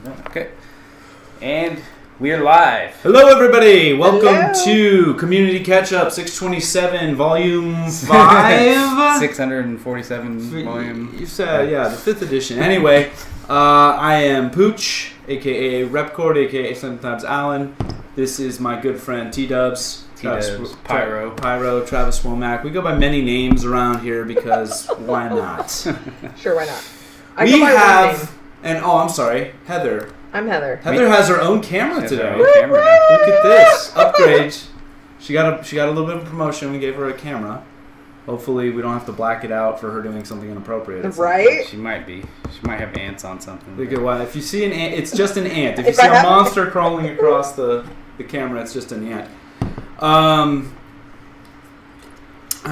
Okay. And we're live. Hello, everybody. Welcome to Community Ketchup 627, Volume 5. 647 volume. You said, yeah, the 5th edition. Anyway, I am Pooch, a.k.a. Repcord, a.k.a. sometimes Alan. This is my good friend T-Dubs. Pyro. Pyro, Travis Womack. We go by many names around here because why not? Sure, why not? I'm sorry, Heather. I'm Heather. Heather has her own camera today. Look at this upgrade. She got a little bit of promotion. We gave her a camera. Hopefully, we don't have to black it out for her doing something inappropriate. Right? She might be. She might have ants on something. Look at what if you see an ant, it's just an ant. If you see a monster crawling across the camera, it's just an ant. I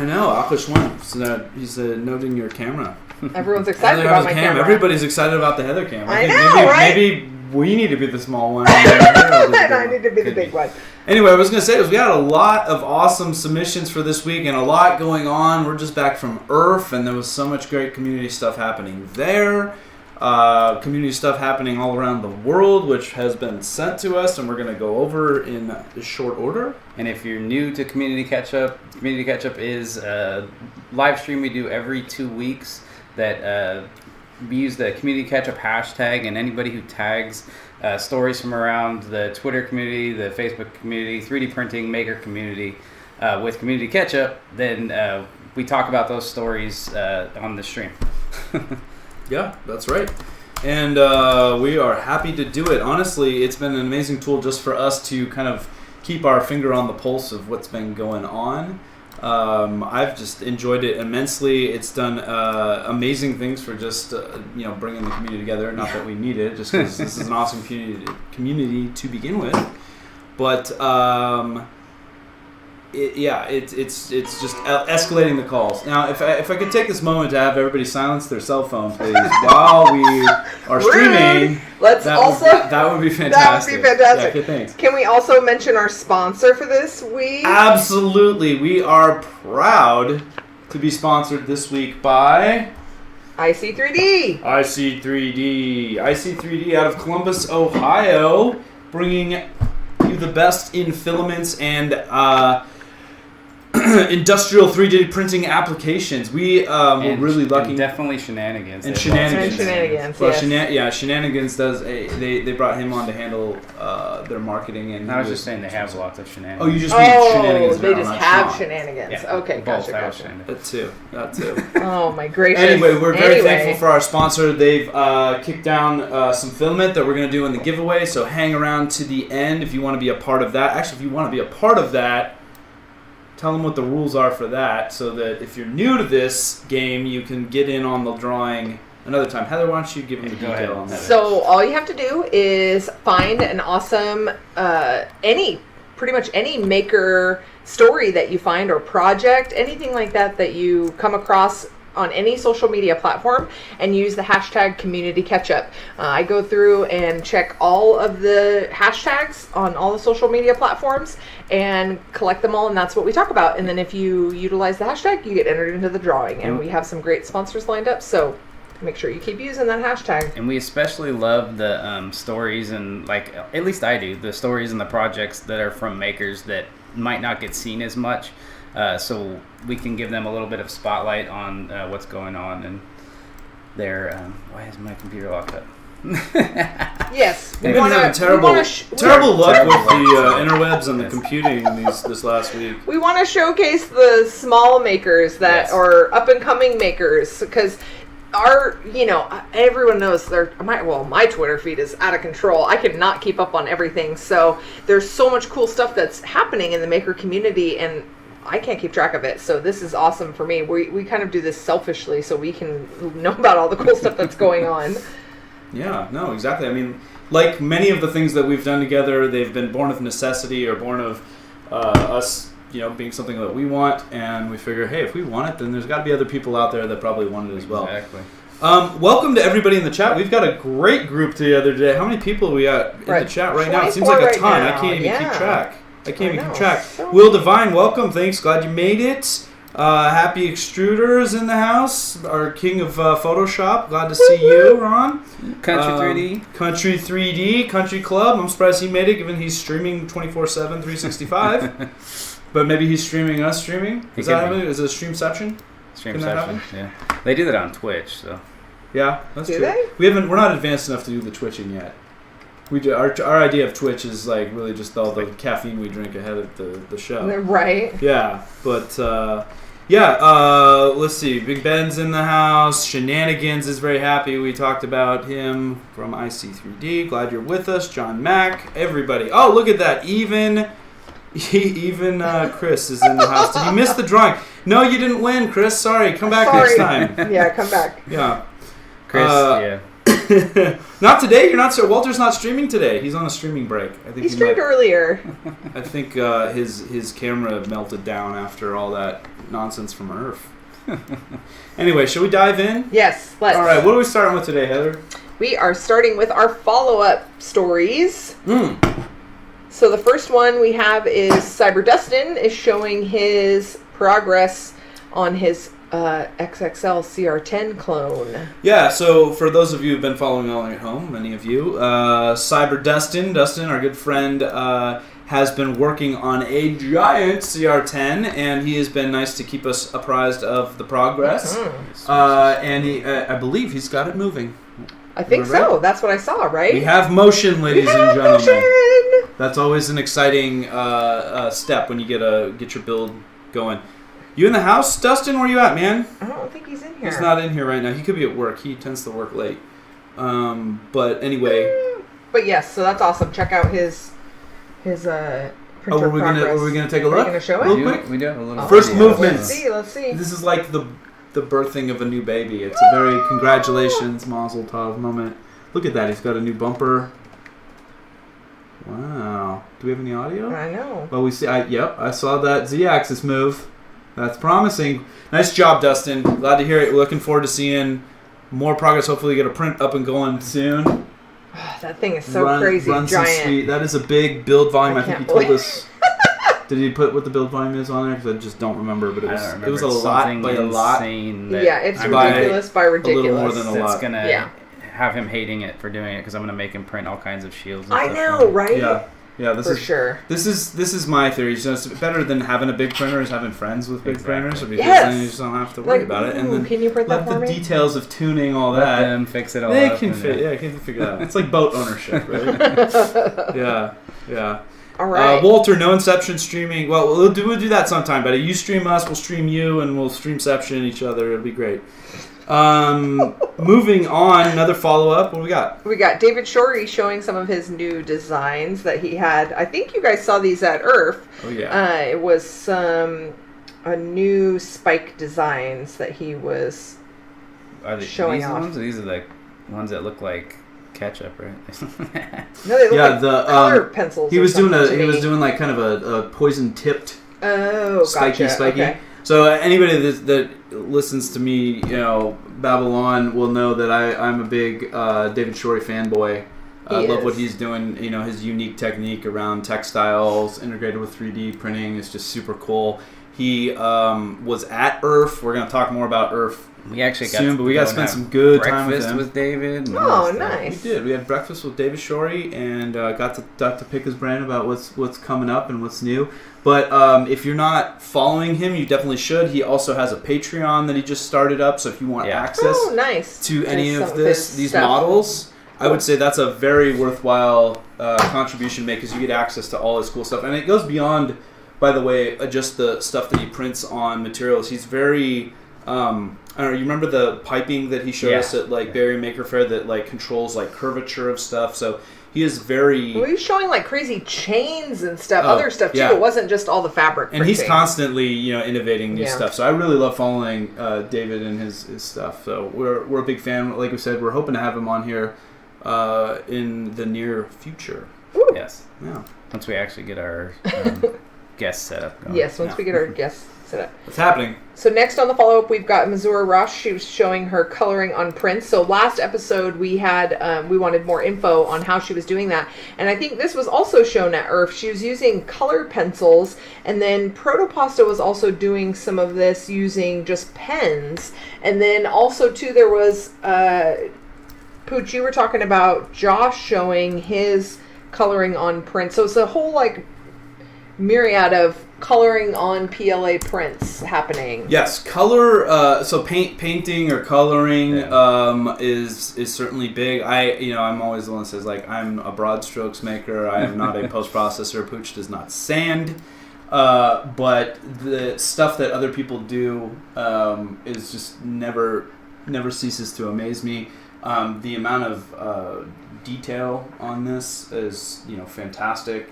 know. Aquashwan. So he's noting your camera. Everyone's excited about my camera. Everybody's excited about the Heather camera. I know, right? Maybe we need to be the small one. And I need to be the big one. Anyway, what I was going to say was we had a lot of awesome submissions for this week and a lot going on. We're just back from ERRF, and there was so much great community stuff happening there. Community stuff happening all around the world, which has been sent to us, and we're going to go over in short order. And if you're new to Community Ketchup is a live stream we do every 2 weeks that we use the Community Ketchup hashtag, and anybody who tags stories from around the Twitter community, the Facebook community, 3D printing maker community with Community Ketchup, then we talk about those stories on the stream. Yeah, that's right. And we are happy to do it. Honestly, it's been an amazing tool just for us to kind of keep our finger on the pulse of what's been going on. I've just enjoyed it immensely. It's done amazing things for just bringing the community together. Not that we need it, just because this is an awesome community to begin with. But it's just escalating the calls. Now, if I could take this moment to have everybody silence their cell phone, please, while we are streaming. That would be fantastic. That would be fantastic. Yeah, okay, thanks. Can we also mention our sponsor for this week? Absolutely. We are proud to be sponsored this week by IC3D. IC3D out of Columbus, Ohio, bringing you the best in filaments and industrial 3D printing applications. We were really lucky. And definitely Shenanigans. And Shenanigans. Well, yes. Shenanigans does they brought him on to handle their marketing. And I was just saying they have lots of Shenanigans. Oh, you just mean Shenanigans. They just have Shenanigans. Yeah, okay, gotcha. That too. Oh, my gracious. Anyway, we're very thankful for our sponsor. They've kicked down some filament that we're going to do in the giveaway, so hang around to the end if you want to be a part of that. Actually, if you want to be a part of that, tell them what the rules are for that, so that if you're new to this game, you can get in on the drawing another time. Heather, why don't you give them the detail on that? So all you have to do is find an awesome, pretty much any maker story that you find or project, anything like that you come across on any social media platform, and use the hashtag CommunityKetchup. I go through and check all of the hashtags on all the social media platforms and collect them all, and that's what we talk about. And then if you utilize the hashtag, you get entered into the drawing. And we have some great sponsors lined up, so make sure you keep using that hashtag. And we especially love the stories, and at least I do, the stories and the projects that are from makers that might not get seen as much. So we can give them a little bit of spotlight on what's going on and their. Why is my computer locked up? Yes, we've been having terrible luck with the interwebs and the computing this last week. We want to showcase the small makers that are up and coming makers, because everyone knows my Twitter feed is out of control. I cannot keep up on everything. So there's so much cool stuff that's happening in the maker community, and I can't keep track of it. So this is awesome for me. We kind of do this selfishly so we can know about all the cool stuff that's going on. Yeah, no, exactly. I mean, like many of the things that we've done together, they've been born of necessity or born of us, being something that we want, and we figure, hey, if we want it, then there's got to be other people out there that probably want it as well. Exactly. Welcome to everybody in the chat. We've got a great group together today. How many people are we got in the chat right now? It seems like a ton. I can't even keep track. So Will Devine, welcome. Thanks. Glad you made it. Happy Extruders in the house. Our king of Photoshop. Glad to see you, Ron. Country 3D. Country 3D. Country Club. I'm surprised he made it, given he's streaming 24/7, 365. But maybe he's streaming us streaming. Is that happening? Is it a streamception? Streamception. Yeah. They do that on Twitch, so. Yeah, that's Do true. they? We're not advanced enough to do the twitching yet. We do, our idea of Twitch is like really just all the caffeine we drink ahead of the show. Right. Yeah, but let's see. Big Ben's in the house. Shenanigans is very happy. We talked about him from IC3D. Glad you're with us, John Mack. Everybody. Oh, look at that. Even Chris is in the house. Did you miss the drawing? No, you didn't win, Chris. Sorry. Come back next time. Yeah, come back. Yeah. Chris, yeah. Not today. You're not. So Walter's not streaming today. He's on a streaming break. I think He streamed earlier. I think his camera melted down after all that nonsense from ERRF. Anyway, shall we dive in? Yes, let's. All right. What are we starting with today, Heather? We are starting with our follow-up stories. So the first one we have is Cyber Dustin is showing his progress on his XXL CR10 clone. Yeah, so for those of you who've been following along at home, many of you, Cyber Dustin, our good friend, has been working on a giant CR10, and he has been nice to keep us apprised of the progress. And I believe he's got it moving. I think so. That's what I saw, right? We have motion, ladies and gentlemen. Motion! That's always an exciting step when you get your build going. You in the house, Dustin? Where you at, man? I don't think he's in here. He's not in here right now. He could be at work. He tends to work late. But anyway. But yes, so that's awesome. Check out his printer progress. Were we gonna take a look? Are you gonna show it? Real quick? We do have a little. First video. movements. Let's see. This is like the birthing of a new baby. It's a very congratulations, Mazel Tov moment. Look at that. He's got a new bumper. Wow. Do we have any audio? I know. Well, we see. I saw that Z-axis move. That's promising. Nice job, Dustin. Glad to hear it. Looking forward to seeing more progress. Hopefully, get a print up and going soon. That thing is so crazy, giant. sweet. That is a big build volume. I think he told believe- us. Did he put what the build volume is on there? Because I just don't remember. But it was a lot by a lot. Yeah, it's ridiculous by ridiculous. A little more than a lot. It's gonna have him hating it for doing it because I'm gonna make him print all kinds of shields. And I stuff know, right? Yeah, this is sure. This is my theory. So it's better than having a big printer is having friends with big printers, because Yes. then you just don't have to worry about it. And then can you print that let for the me? details of tuning all Let that. them fix it all They up. can figure it out. It's like boat ownership, right? Yeah. All right. Walter, no Inception streaming. Well, we'll do that sometime. But you stream us, we'll stream you, and we'll streamception each other. It'll be great. Moving on, another follow-up. What do we got? We got David Shorey showing some of his new designs that he had. I think you guys saw these at ERRF. Oh, yeah. It was a new spike designs that he was showing off. Ones? These are the ones that look like ketchup, right? No, they look like the color pencils. He was doing like kind of a poison tipped, spiky. Okay. So anybody that listens to me, Babylon, will know that I'm a big David Shorey fanboy. I love what he's doing. His unique technique around textiles integrated with 3D printing is just super cool. He was at ERRF. We're going to talk more about ERRF we actually got soon, but we got to spend some good time breakfast with him. David. Oh, nice. We did. We had breakfast with David Shorey and got to pick his brain about what's coming up and what's new. But if you're not following him, you definitely should. He also has a Patreon that he just started up. So if you want access to any of these models, I would say that's a very worthwhile contribution to make, because you get access to all his cool stuff. And it goes beyond, by the way, just the stuff that he prints on materials. He's very... I don't know, you remember the piping that he showed us at Barry Maker Fair that controls curvature of stuff? So he is very... Well, he was showing crazy chains and stuff, other stuff too. It wasn't just all the fabric printing. And he's constantly innovating new stuff. So I really love following David and his stuff. So we're a big fan. Like we said, we're hoping to have him on here in the near future. Yes. Yeah. Once we actually get our guest set up going. Yes, once we get our guest What's happening? So next on the follow-up, we've got Missouri Rush. She was showing her coloring on prints. So last episode, we had we wanted more info on how she was doing that. And I think this was also shown at ERRF. She was using color pencils. And then Protopasta was also doing some of this using just pens. And then also, too, there was... Pooch, you were talking about Josh showing his coloring on prints. So it's a whole, like, myriad of coloring on PLA prints happening. Yes, color. So painting or coloring is certainly big. I'm always the one that says, like, I'm a broad strokes maker. I am not a post processor. Pooch does not sand. But the stuff that other people do is just never ceases to amaze me. The amount of detail on this is fantastic.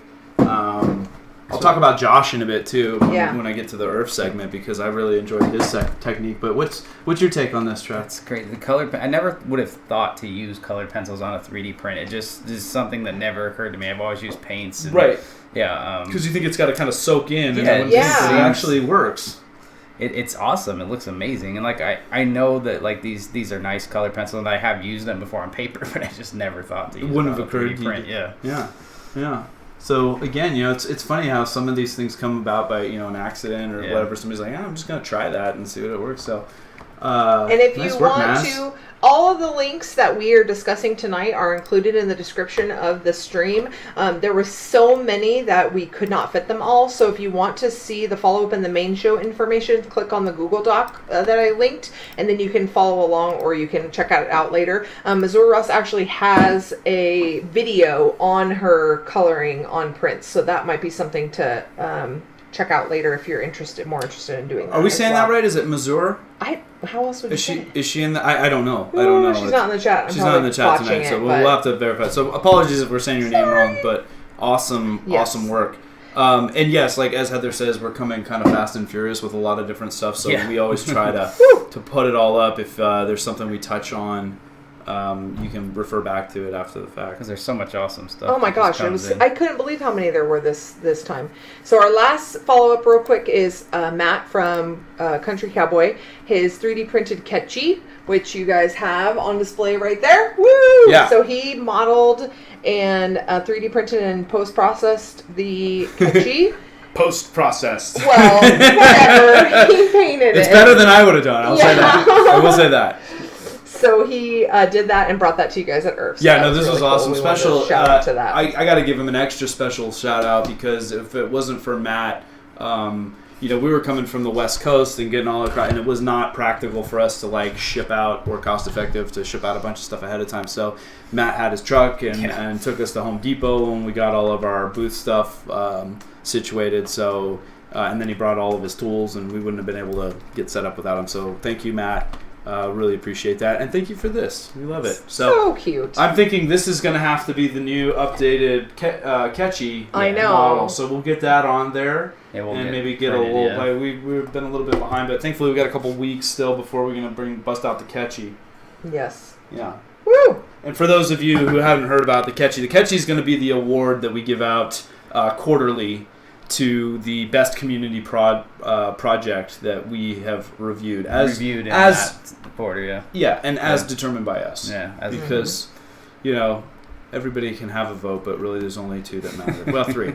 I'll talk about Josh in a bit too when I get to the ERRF segment, because I really enjoyed his technique. But what's your take on this, Trev? That's great. The color. I never would have thought to use colored pencils on a 3D print. It just is something that never occurred to me. I've always used paints. Right. Yeah. Because you think it's got to kind of soak in, and it it actually works. It's awesome. It looks amazing, and like I know that like these are nice colored pencils, and I have used them before on paper, but I just never thought to use them on a 3D print. Yeah. So again, it's funny how some of these things come about by an accident or whatever. Somebody's like, I'm just gonna try that and see what it works. So, and if you want to, all of the links that we are discussing tonight are included in the description of the stream. There were so many that we could not fit them all. So if you want to see the follow-up and the main show information, click on the Google Doc that I linked, and then you can follow along, or you can check it out later. Missouri Russ actually has a video on her coloring on prints, so that might be something to check out later if you're more interested in doing that. Are we saying that right? Is it Missouri? How else would you say? Is she in the... I don't know. I don't know. She's not in the chat. She's not in the chat tonight, so we'll have to verify. So apologies if we're saying your name wrong, but awesome work. And yes, like as Heather says, we're coming kind of fast and furious with a lot of different stuff, so we always try to put it all up. If there's something we touch on, you can refer back to it after the fact. Because there's so much awesome stuff. Oh my gosh, I couldn't believe how many there were this time. So our last follow-up real quick is Matt from Country Cowboy. His 3D printed Ketchup, which you guys have on display right there. Woo! Yeah. So he modeled and 3D printed and post-processed the Ketchup. Post-processed. Well, whatever. He painted it. It's better than I would have done. I'll say that. I will say that. So he did that and brought that to you guys at ERRF. So this was awesome. Cool. Special shout out to that. I got to give him an extra special shout out, because if it wasn't for Matt, we were coming from the West Coast and getting all across, and it was not practical for us to like ship out, or cost effective to ship out a bunch of stuff ahead of time. So Matt had his truck and took us to Home Depot, and we got all of our booth stuff situated. So and then he brought all of his tools, and we wouldn't have been able to get set up without him. So thank you, Matt. Really appreciate that, and thank you for this. We love it. So cute. I'm thinking this is going to have to be the new updated Ketchup model, so we'll get that on there, and maybe get a little. Yeah. We've been a little bit behind, but thankfully we got a couple weeks still before we're going to bust out the Ketchup. Yes. Yeah. Woo! And for those of you who haven't heard about the Ketchup is going to be the award that we give out quarterly to the best community project that we have reviewed as determined by us. Yeah, because everybody can have a vote, but really there's only two that matter. Well, three.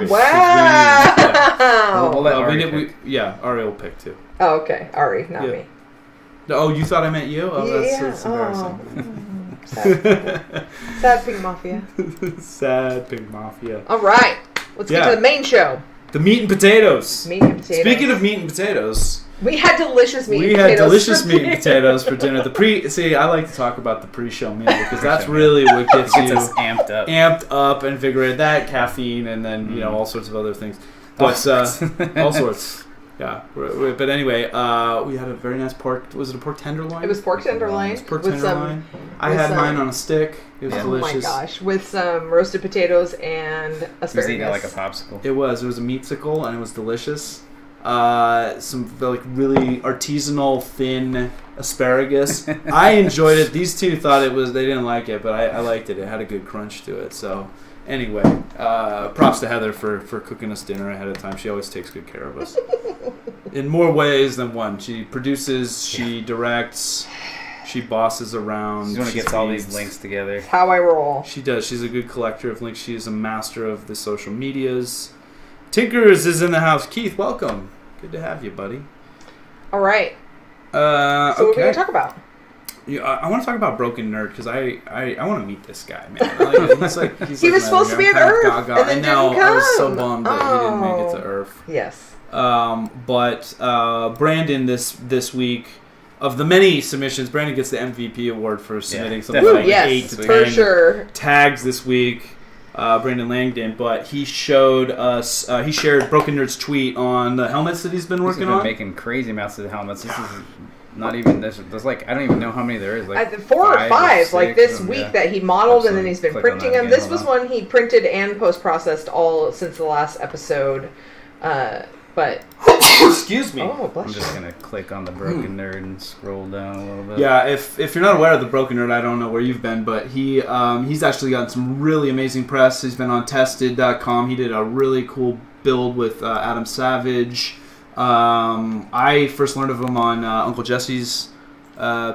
Wow! We'll let Ari pick. Ari will pick too. Oh, okay. Ari, not me. Oh, you thought I meant you? Oh, that's embarrassing. Sad Pink Mafia. Sad Pink Mafia. All right. Let's get to the main show. The meat and potatoes. Meat and potatoes. Speaking of meat and potatoes, we had delicious meat and potatoes. We had delicious meat and potatoes for dinner. See, I like to talk about the pre-show meal, because that's really what gets you us amped up, and invigorated. That caffeine, and then all sorts of other things. But all sorts. Yeah, but anyway, we had a very nice pork. Was it a pork tenderloin? It was pork tenderloin. I had mine on a stick. It was delicious. Oh my gosh, with some roasted potatoes and asparagus. It was eating like a popsicle. It was a meatsicle, and it was delicious. Some like really artisanal thin asparagus. I enjoyed it. These two thought they didn't like it, but I liked it. It had a good crunch to it. So anyway, props to Heather for cooking us dinner ahead of time. She always takes good care of us. in more ways than one. She produces, she directs, she bosses around. She's the one who gets all these links together. That's how I roll. She does. She's a good collector of links. She is a master of the social medias. Tinkers is in the house. Keith, welcome. Good to have you, buddy. All right. So what are we going to talk about? Yeah, I want to talk about Broken Nerd because I want to meet this guy, man. He's he was supposed to be at ERRF, and then didn't come. I was so bummed that he didn't make it to ERRF. Yes. But Brandon this week, of the many submissions, Brandon gets the MVP award for submitting something like 8 to 10 for sure. tags this week. Brandon Langdon, but he showed us. He shared Broken Nerd's tweet on the helmets that he's been working on. Making crazy amounts of the helmets. This is not even. There's like I don't even know how many there is. Like 4 or 5. Like this week that he modeled, and then he's been Click printing them. This was one he printed and post processed all since the last episode. But excuse me. Oh, bless I'm just gonna click on the Broken Nerd and scroll down a little bit. Yeah, if you're not aware of the Broken Nerd, I don't know where you've been, but he's actually gotten some really amazing press. He's been on Tested.com. He did a really cool build with Adam Savage. I first learned of him on Uncle Jesse's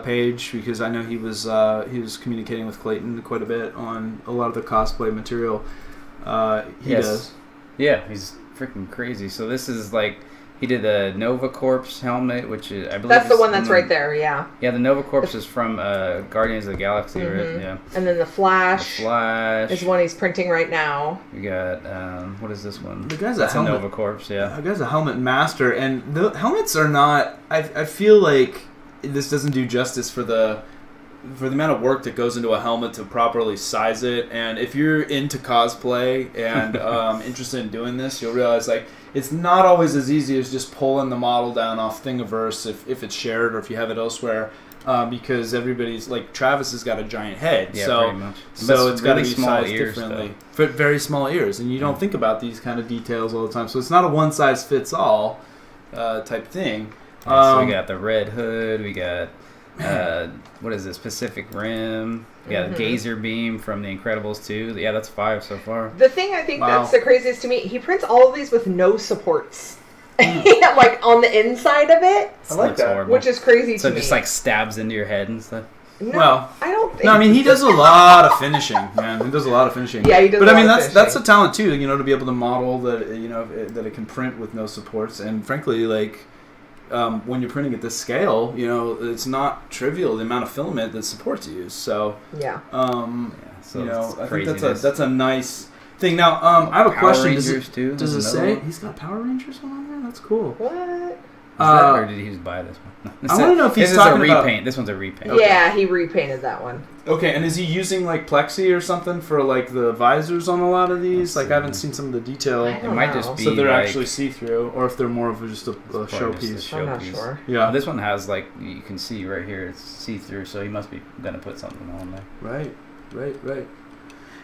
page because I know he was communicating with Clayton quite a bit on a lot of the cosplay material. He does. Yeah, he's freaking crazy. So this is like he did the Nova Corps helmet, which is, I believe that's the one that's right there. Yeah. Yeah, the Nova Corps is from Guardians of the Galaxy, right? Yeah. And then the Flash. The Flash is one he's printing right now. We got what is this one? The guy's a helmet. Nova Corps. Yeah. The guy's a helmet master, and the helmets are not. I feel like this doesn't do justice for the amount of work that goes into a helmet to properly size it. And if you're into cosplay and interested in doing this, you'll realize like it's not always as easy as just pulling the model down off Thingiverse if it's shared or if you have it elsewhere, because everybody's like Travis has got a giant head, yeah, so pretty much. So it's got to be small sized ears, differently. For very small ears, and you don't think about these kind of details all the time. So it's not a one size fits all type thing. Yeah, so we got the red hood. We got. What is this? Pacific Rim. Yeah, Gazer Beam from The Incredibles 2. Yeah, that's 5 so far. The thing I think that's the craziest to me, he prints all of these with no supports. Like on the inside of it. I like that. Horrible. Which is crazy to so me. it just like stabs into your head and stuff. No, well, I don't think. No, I mean he does a lot of finishing, man. He does a lot of finishing. Yeah, he does. But a I lot mean of that's a talent too, to be able to model that that it can print with no supports, and frankly, like. When you're printing at this scale, it's not trivial the amount of filament that supports you. So yeah, so I think that's a nice thing. Now, I have a question. Does it say he's got Power Rangers on there? That's cool. What? Or did he just buy this one? I want to know if he's talking about... repaint. This one's a repaint. Okay. Yeah, he repainted that one. Okay, and is he using like plexi or something for like the visors on a lot of these? Like I haven't seen some of the detail. It might just be so they're like, actually see-through, or if they're more of just a showpiece. I'm not sure. Yeah, this one has like you can see right here, it's see-through, so he must be gonna put something on there. Right.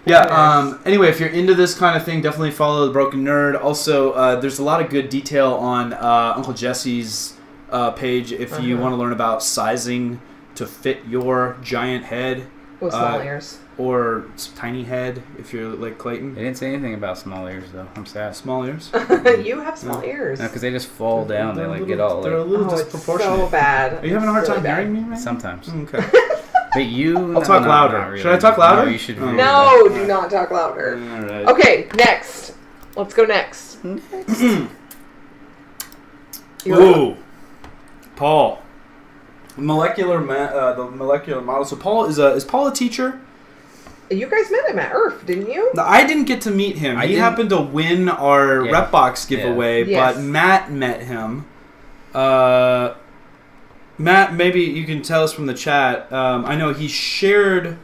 Yeah. Anyway, if you're into this kind of thing, definitely follow the Broken Nerd. Also, there's a lot of good detail on Uncle Jesse's page if you want to learn about sizing to fit your giant head with small ears or tiny head if you're like Clayton. They didn't say anything about small ears though. I'm sad. Small ears? You have small ears. No, because they just fall down. They like get all they're a little disproportionate. It's so bad. Are you having a hard time hearing me? Right? Sometimes. Okay. But you... I'll talk louder. Really. Should I talk louder? No, you should. No, do not talk louder. All right. Okay, next. Let's go next. Ooh. Paul. The molecular model. So Paul is Paul a teacher? You guys met him at ERRF, didn't you? No, I didn't get to meet him. He happened to win our rep box giveaway, but Matt met him. Matt, maybe you can tell us from the chat. I know he shared...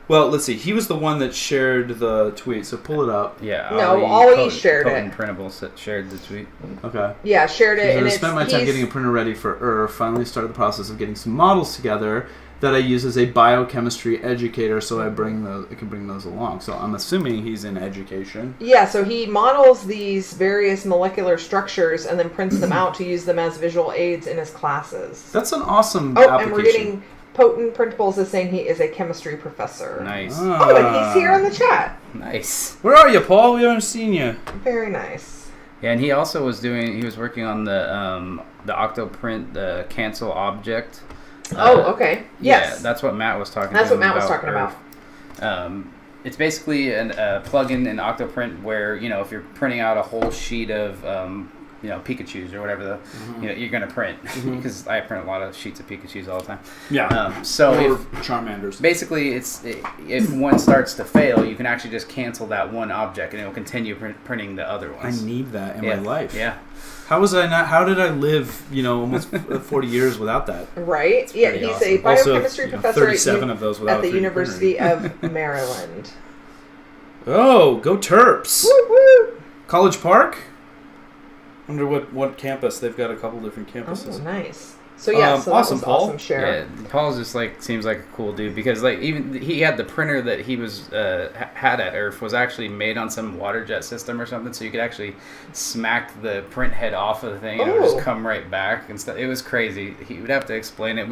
Well, let's see. He was the one that shared the tweet, so pull it up. Yeah. Ollie shared it. Printables shared the tweet. Okay. Yeah, shared it. And I spent my time getting a printer ready for ERRF. Finally started the process of getting some models together that I use as a biochemistry educator, so I can bring those along. So I'm assuming he's in education. Yeah, so he models these various molecular structures and then prints them out to use them as visual aids in his classes. That's an awesome application. And we're getting Potent Printables is saying he is a chemistry professor. Nice. Oh, and he's here in the chat. Nice. Where are you, Paul? We haven't seen you. Very nice. Yeah, and he also was working on the Octoprint, the cancel object. Okay. Yes. Yeah, that's what Matt was talking. That's what Matt was talking about. It's basically a plugin in Octoprint where if you're printing out a whole sheet of Pikachus or whatever you're gonna print because I print a lot of sheets of Pikachus all the time. Yeah. So Charmanders. Basically, if one starts to fail, you can actually just cancel that one object and it will continue printing the other ones. I need that in my life. Yeah. How did I live, almost 40 years without that? Right? Yeah, he's awesome. a biochemistry professor 37 of those without at the University of Maryland. Oh, go Terps! Woo woo! College Park? Wonder what campus. They've got a couple different campuses. Oh, nice. So yeah, so awesome, that was Paul. awesome share. Yeah, Paul's just seems like a cool dude because even he had the printer that he was had at ERRF was actually made on some water jet system or something, so you could actually smack the print head off of the thing and it would just come right back and stuff. It was crazy. He would have to explain it.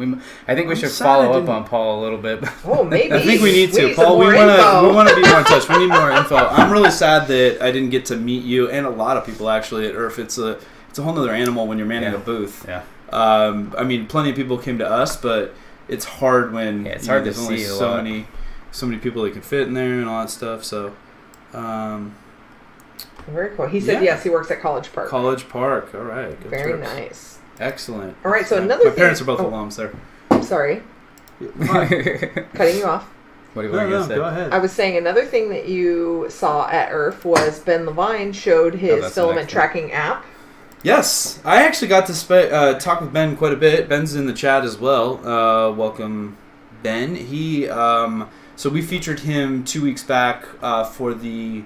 I think we should follow up on Paul a little bit. Oh, maybe. I think we need to. Paul, we want to be more in touch. We need more info. I'm really sad that I didn't get to meet you and a lot of people actually at ERRF. It's a whole other animal when you're manning a booth. Yeah. Plenty of people came to us, but it's hard when it's hard to only see so many people that can fit in there and all that stuff. So, very cool. He said yes, he works at College Park. College Park. All right. Go very Terps. nice. Excellent. All right. So My another. parents are both alums there. I'm sorry. Cutting you off. What are you going to say? Go ahead. I was saying another thing that you saw at ERRF was Ben Levine showed his filament tracking app. Yes, I actually got to talk with Ben quite a bit. Ben's in the chat as well. Welcome, Ben. So we featured him 2 weeks back for the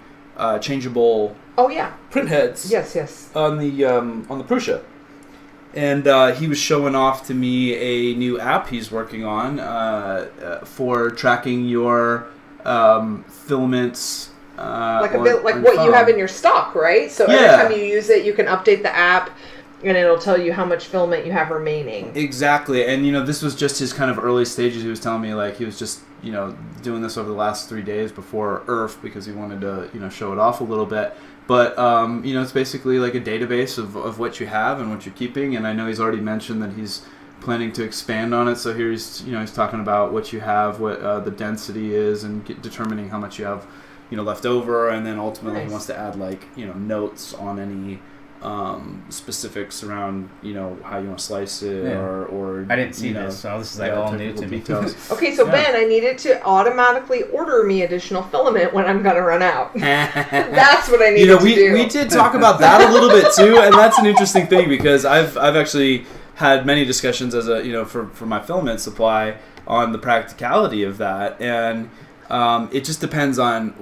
changeable. Oh yeah. Print heads. Yes. On the Prusa, and he was showing off to me a new app he's working on for tracking your filaments. Like what you have in your stock, right? So every time you use it, you can update the app, and it'll tell you how much filament you have remaining. Exactly, and this was just his kind of early stages. He was telling me he was just doing this over the last 3 days before ERRF because he wanted to show it off a little bit. But it's basically like a database of what you have and what you're keeping. And I know he's already mentioned that he's planning to expand on it. So here he's talking about what you have, what the density is, and determining how much you have left over, and then ultimately he wants to add notes on any specifics around how you want to slice it or I didn't see this, so this is all new to me. Okay, so Ben, I needed to automatically order me additional filament when I'm gonna run out. That's what I needed to do. We did talk about that a little bit too, and that's an interesting thing because I've actually had many discussions as for my filament supply on the practicality of that, and it just depends on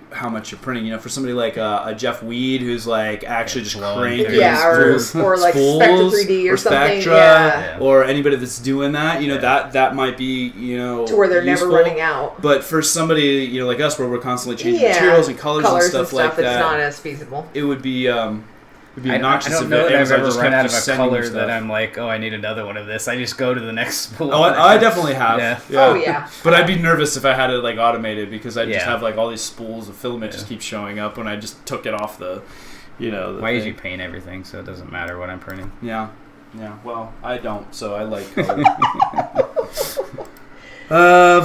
how much you're printing. For somebody like a Jeff Weed who's actually just cranking, or like spools, Spectra 3D or something, Spectra, or anybody that's doing that, that might be to where they're useful. never running out. But for somebody like us, where we're constantly changing materials and colors and stuff like that, it's not as feasible. It would be. It'd be obnoxious. I don't know that I've ever run out of a color stuff. that I'm like, I need another one of this. I just go to the next spool. Oh, I definitely have. Yeah. Oh, yeah. But I'd be nervous if I had it automated because I'd just have all these spools of filament just keep showing up when I just took it off the, I usually paint everything, so it doesn't matter what I'm printing. Yeah. Well, I don't, so I like color.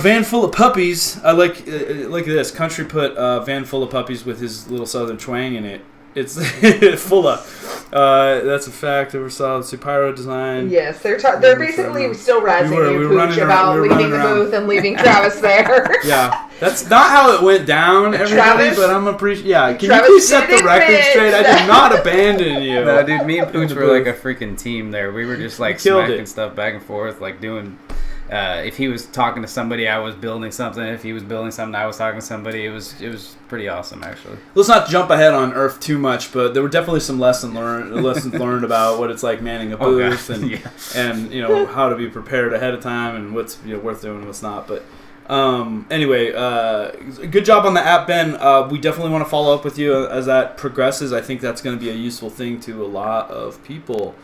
Van full of puppies. I like this. Country put van full of puppies with his little southern twang in it. It's full of. That's a fact. Oversaw the Pyro design. Yes, they're basically still razzing you, Pooch, about leaving the booth and leaving Travis there. Yeah, that's not how it went down, everybody. But I'm appreciating. Yeah, can Travis you please set the record straight? I did not abandon you. No, dude, me and Pooch were like a freaking team there. We were just smacking stuff back and forth, doing. If he was talking to somebody, I was building something. If he was building something, I was talking to somebody. It was pretty awesome, actually. Let's not jump ahead on ERRF too much, but there were definitely some lessons learned about what it's like manning a booth and how to be prepared ahead of time and what's worth doing and what's not. But anyway, good job on the app, Ben. We definitely want to follow up with you as that progresses. I think that's going to be a useful thing to a lot of people.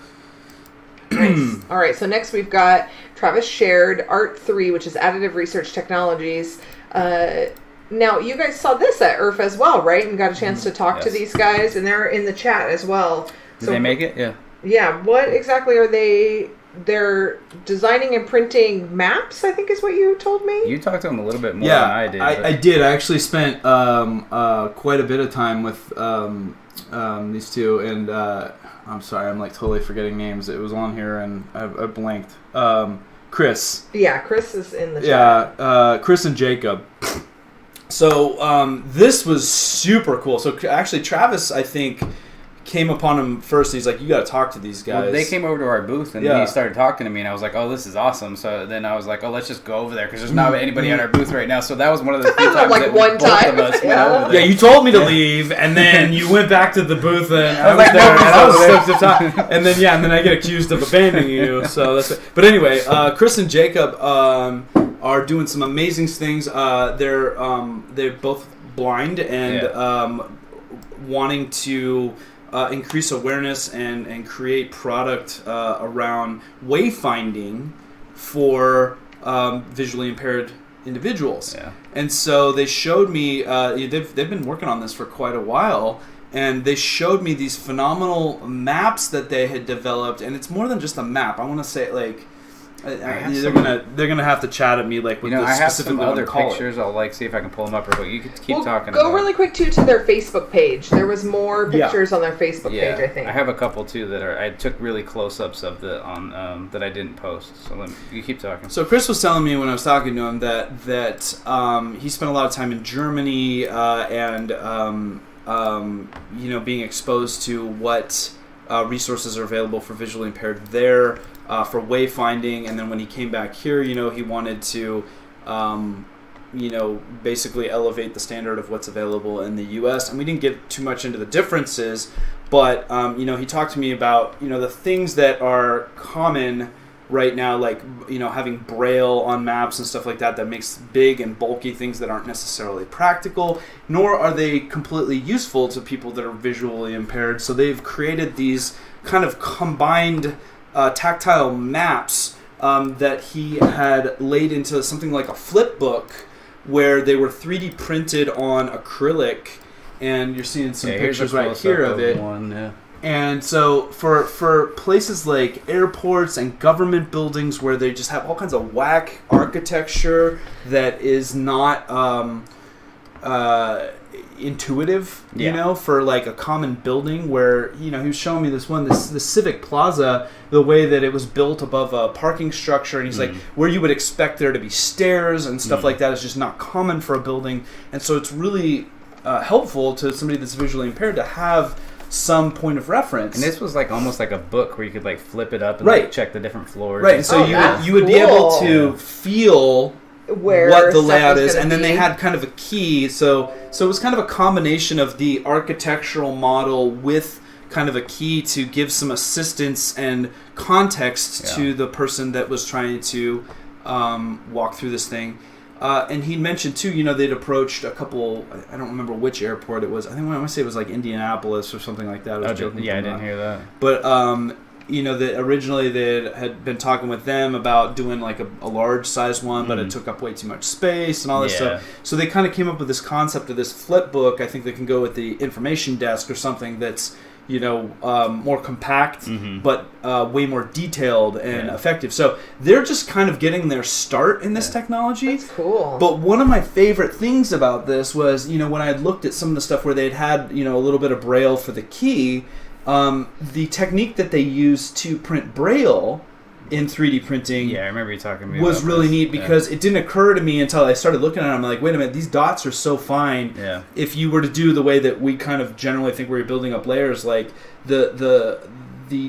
Nice. All right, so next we've got Travis shared Art 3, which is Additive Research Technologies. Now, you guys saw this at ERRF as well, right? And got a chance to talk to these guys, and they're in the chat as well. Did they make it? Yeah. Yeah. What exactly are they? They're designing and printing maps, I think is what you told me. You talked to them a little bit more than I did. I did. I actually spent quite a bit of time with these two, and I'm sorry, I'm like totally forgetting names. It was on here, and I blanked. Chris. Yeah, Chris is in the chat. Yeah, Chris and Jacob. So this was super cool. So actually, Travis, I think, came upon him first. And he's like, "You got to talk to these guys." Well, they came over to our booth and he started talking to me, and I was like, "Oh, this is awesome." So then I was like, "Oh, let's just go over there because there's not anybody at our booth right now." So that was one of the few times like that one both time. of us went over there. Yeah, you told me to leave, and then you went back to the booth, and I was like, there, and I was "Nobody's stoked to talk. And then I get accused of abandoning you. So that's it. But anyway, Chris and Jacob are doing some amazing things. They're both blind and wanting to increase awareness and create product around wayfinding for visually impaired individuals. Yeah. And so they showed me, they've been working on this for quite a while, and they showed me these phenomenal maps that they had developed, and it's more than just a map. I want to say, like, they're gonna have to chat at me, like, with I have specific some other pictures. I'll like see if I can pull them up, but you could keep talking. Go really quick too to their Facebook page. There was more pictures on their Facebook page, I think. I have a couple too that I took really close-ups of that that I didn't post. So you keep talking. So Chris was telling me when I was talking to him that he spent a lot of time in Germany and being exposed to what resources are available for visually impaired there. For wayfinding, and then when he came back here, he wanted to, basically elevate the standard of what's available in the U.S. And we didn't get too much into the differences, but he talked to me about the things that are common right now, like having Braille on maps and stuff like that makes big and bulky things that aren't necessarily practical, nor are they completely useful to people that are visually impaired. So they've created these kind of combined tactile maps that he had laid into something like a flip book, where they were 3D printed on acrylic, and you're seeing some pictures right here of it. And so for places like airports and government buildings where they just have all kinds of whack architecture that is not intuitive, for like a common building, where he was showing me this Civic Plaza, the way that it was built above a parking structure, and he's like, where you would expect there to be stairs and stuff like that is just not common for a building. And so it's really helpful to somebody that's visually impaired to have some point of reference. And this was like almost like a book where you could like flip it up and like check the different floors. Right, and so you would be able to feel what the layout is, and then they had kind of a key, so it was kind of a combination of the architectural model with kind of a key to give some assistance and context to the person that was trying to walk through this thing. And he mentioned too, they'd approached a couple, I don't remember which airport it was. I want to say it was like Indianapolis or something like that. I didn't hear that. But that originally they had been talking with them about doing like a large size one, but it took up way too much space and all this stuff. So they kind of came up with this concept of this flip book. I think they can go with the information desk or something that's more compact, but way more detailed and effective. So they're just kind of getting their start in this technology. That's cool. But one of my favorite things about this was, when I had looked at some of the stuff where they'd had, a little bit of Braille for the key, the technique that they used to print Braille in 3D printing, I remember you talking to me was about really this. neat, because it didn't occur to me until I started looking at it. I'm like, wait a minute, these dots are so fine. Yeah. If you were to do the way that we kind of generally think where you're building up layers, like the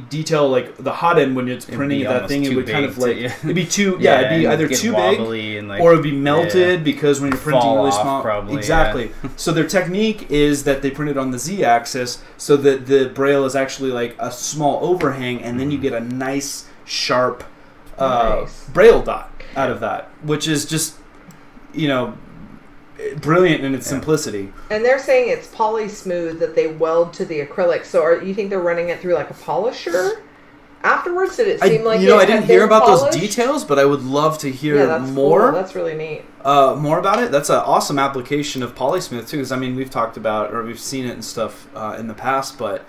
detail, like the hot end when it's printing that thing, it would kind of like it'd be too it'd be either too big and like, or it'd be melted because when you're printing really small, probably, exactly. So their technique is that they print it on the Z-axis, so that the Braille is actually like a small overhang, and then you get a nice sharp Braille dot out of that, which is just brilliant in its simplicity. And they're saying it's poly smooth that they weld to the acrylic. So you think they're running it through like a polisher afterwards? Did it seem like I didn't hear about polished? those details, but I would love to hear that's more. Cool. That's really neat. More about it. That's an awesome application of Polysmooth too, because I mean we've talked about or we've seen it and stuff in the past, but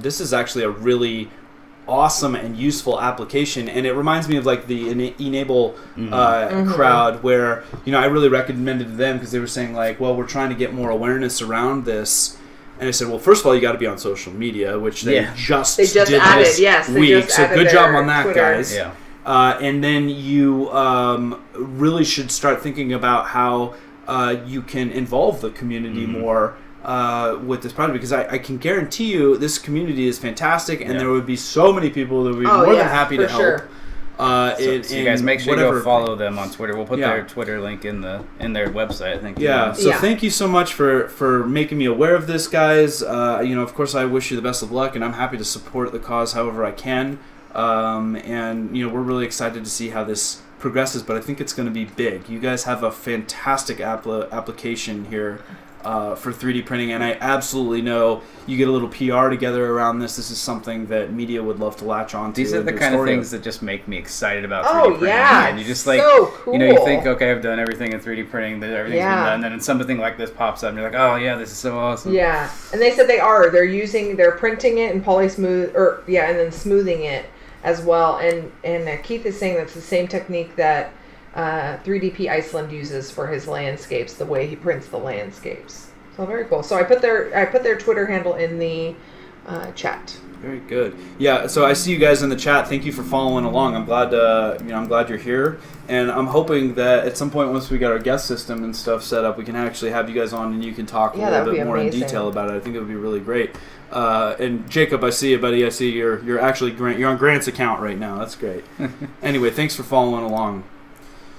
this is actually a really awesome and useful application, and it reminds me of like the Enable crowd, where I really recommended them because they were saying like, well, we're trying to get more awareness around this. And I said, well, first of all, you got to be on social media, which they just did added, this yes, week. So good job on that, Twitter. guys. Yeah. And then you really should start thinking about how you can involve the community more with this project, because I can guarantee you this community is fantastic, and there would be so many people that would be more than happy to help. Sure. So you guys make sure you go follow them on Twitter. We'll put their Twitter link in their website, I think. So thank you so much for making me aware of this, guys. Of course, I wish you the best of luck, and I'm happy to support the cause however I can. And we're really excited to see how this progresses, but I think it's going to be big. You guys have a fantastic application here for 3D printing, and I absolutely know you get a little PR together around this. This is something that media would love to latch on to. These are the kind of things that just make me excited about 3D printing. Yeah, and you just like, so cool. You think, okay, I've done everything in 3D printing, everything's been done, and then something like this pops up, and you're like, oh yeah, this is so awesome. Yeah, and they said they're printing it in polysmooth, and then smoothing it as well. And Keith is saying that's the same technique that 3DP Iceland uses for his landscapes, the way he prints the landscapes. So very cool. So I put their Twitter handle in the chat. Very good. Yeah. So I see you guys in the chat. Thank you for following along. I'm glad. I'm glad you're here, and I'm hoping that at some point, once we get our guest system and stuff set up, we can actually have you guys on and you can talk a little bit more in detail about it. I think it would be really great. And Jacob, I see you, buddy. I see you're actually you're on Grant's account right now. That's great. Anyway, thanks for following along.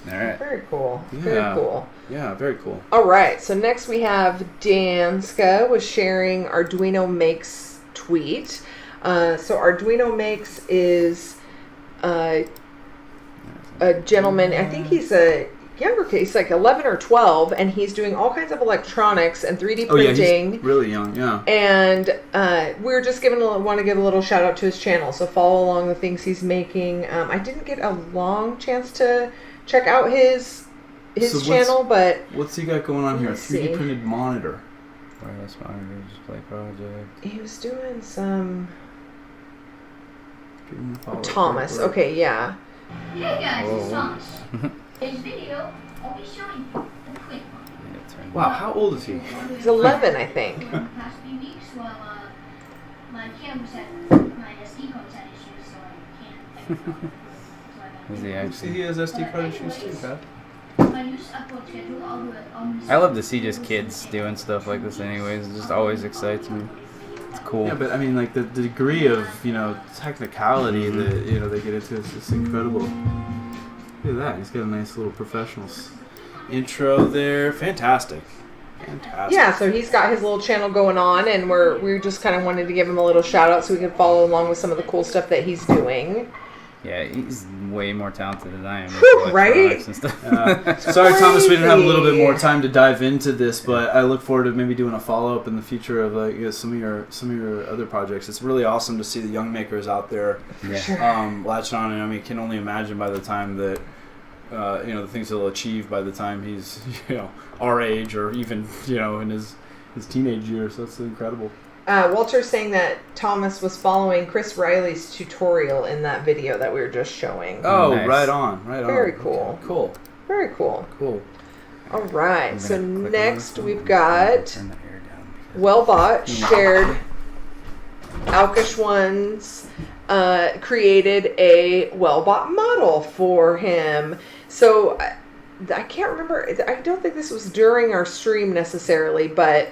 All right. Very cool. Yeah. Very cool. Yeah, very cool. All right. So next we have Danska was sharing Arduino Makes tweet. So Arduino Makes is a gentleman. I think he's a younger kid. He's like 11 or 12, and he's doing all kinds of electronics and 3D printing. He's really young. Yeah. And we're just want to give a little shout out to his channel. So follow along the things he's making. I didn't get a long chance to check out his channel, but what's he got going on here? 3D printed monitor. Wireless monitor display project. He was doing some. Thomas. Okay, yeah. Hey guys, it's Thomas. Today's video, I'll be showing you a quick one. Wow, how old is he? He's 11, I think. In the past few weeks, my camera's had my SD card's had issues, so I can't. Is he actually? He has SD card issues too, Pat. My new upload schedule, I'll do it on I love to see just kids doing stuff like this anyways. It just always excites me. It's cool. Yeah, but I mean, like the degree of technicality that they get into is just incredible. Look at that. He's got a nice little professional intro there. Fantastic. Yeah, so he's got his little channel going on, and we just kind of wanted to give him a little shout out so we could follow along with some of the cool stuff that he's doing. Yeah, he's way more talented than I am. Whew, right? Sorry, Thomas, we didn't have a little bit more time to dive into this, but I look forward to maybe doing a follow up in the future of some of your other projects. It's really awesome to see the young makers out there latch on, and I mean, can only imagine by the time that the things he'll achieve by the time he's our age or even in his teenage years. That's incredible. Walter's saying that Thomas was following Chris Riley's tutorial in that video that we were just showing. Oh, nice. right on. Very cool. Okay, cool. Very cool. Cool. All right. So next we've got Wellbot shared Alkashwan's created a Wellbot model for him. So I can't remember. I don't think this was during our stream necessarily, but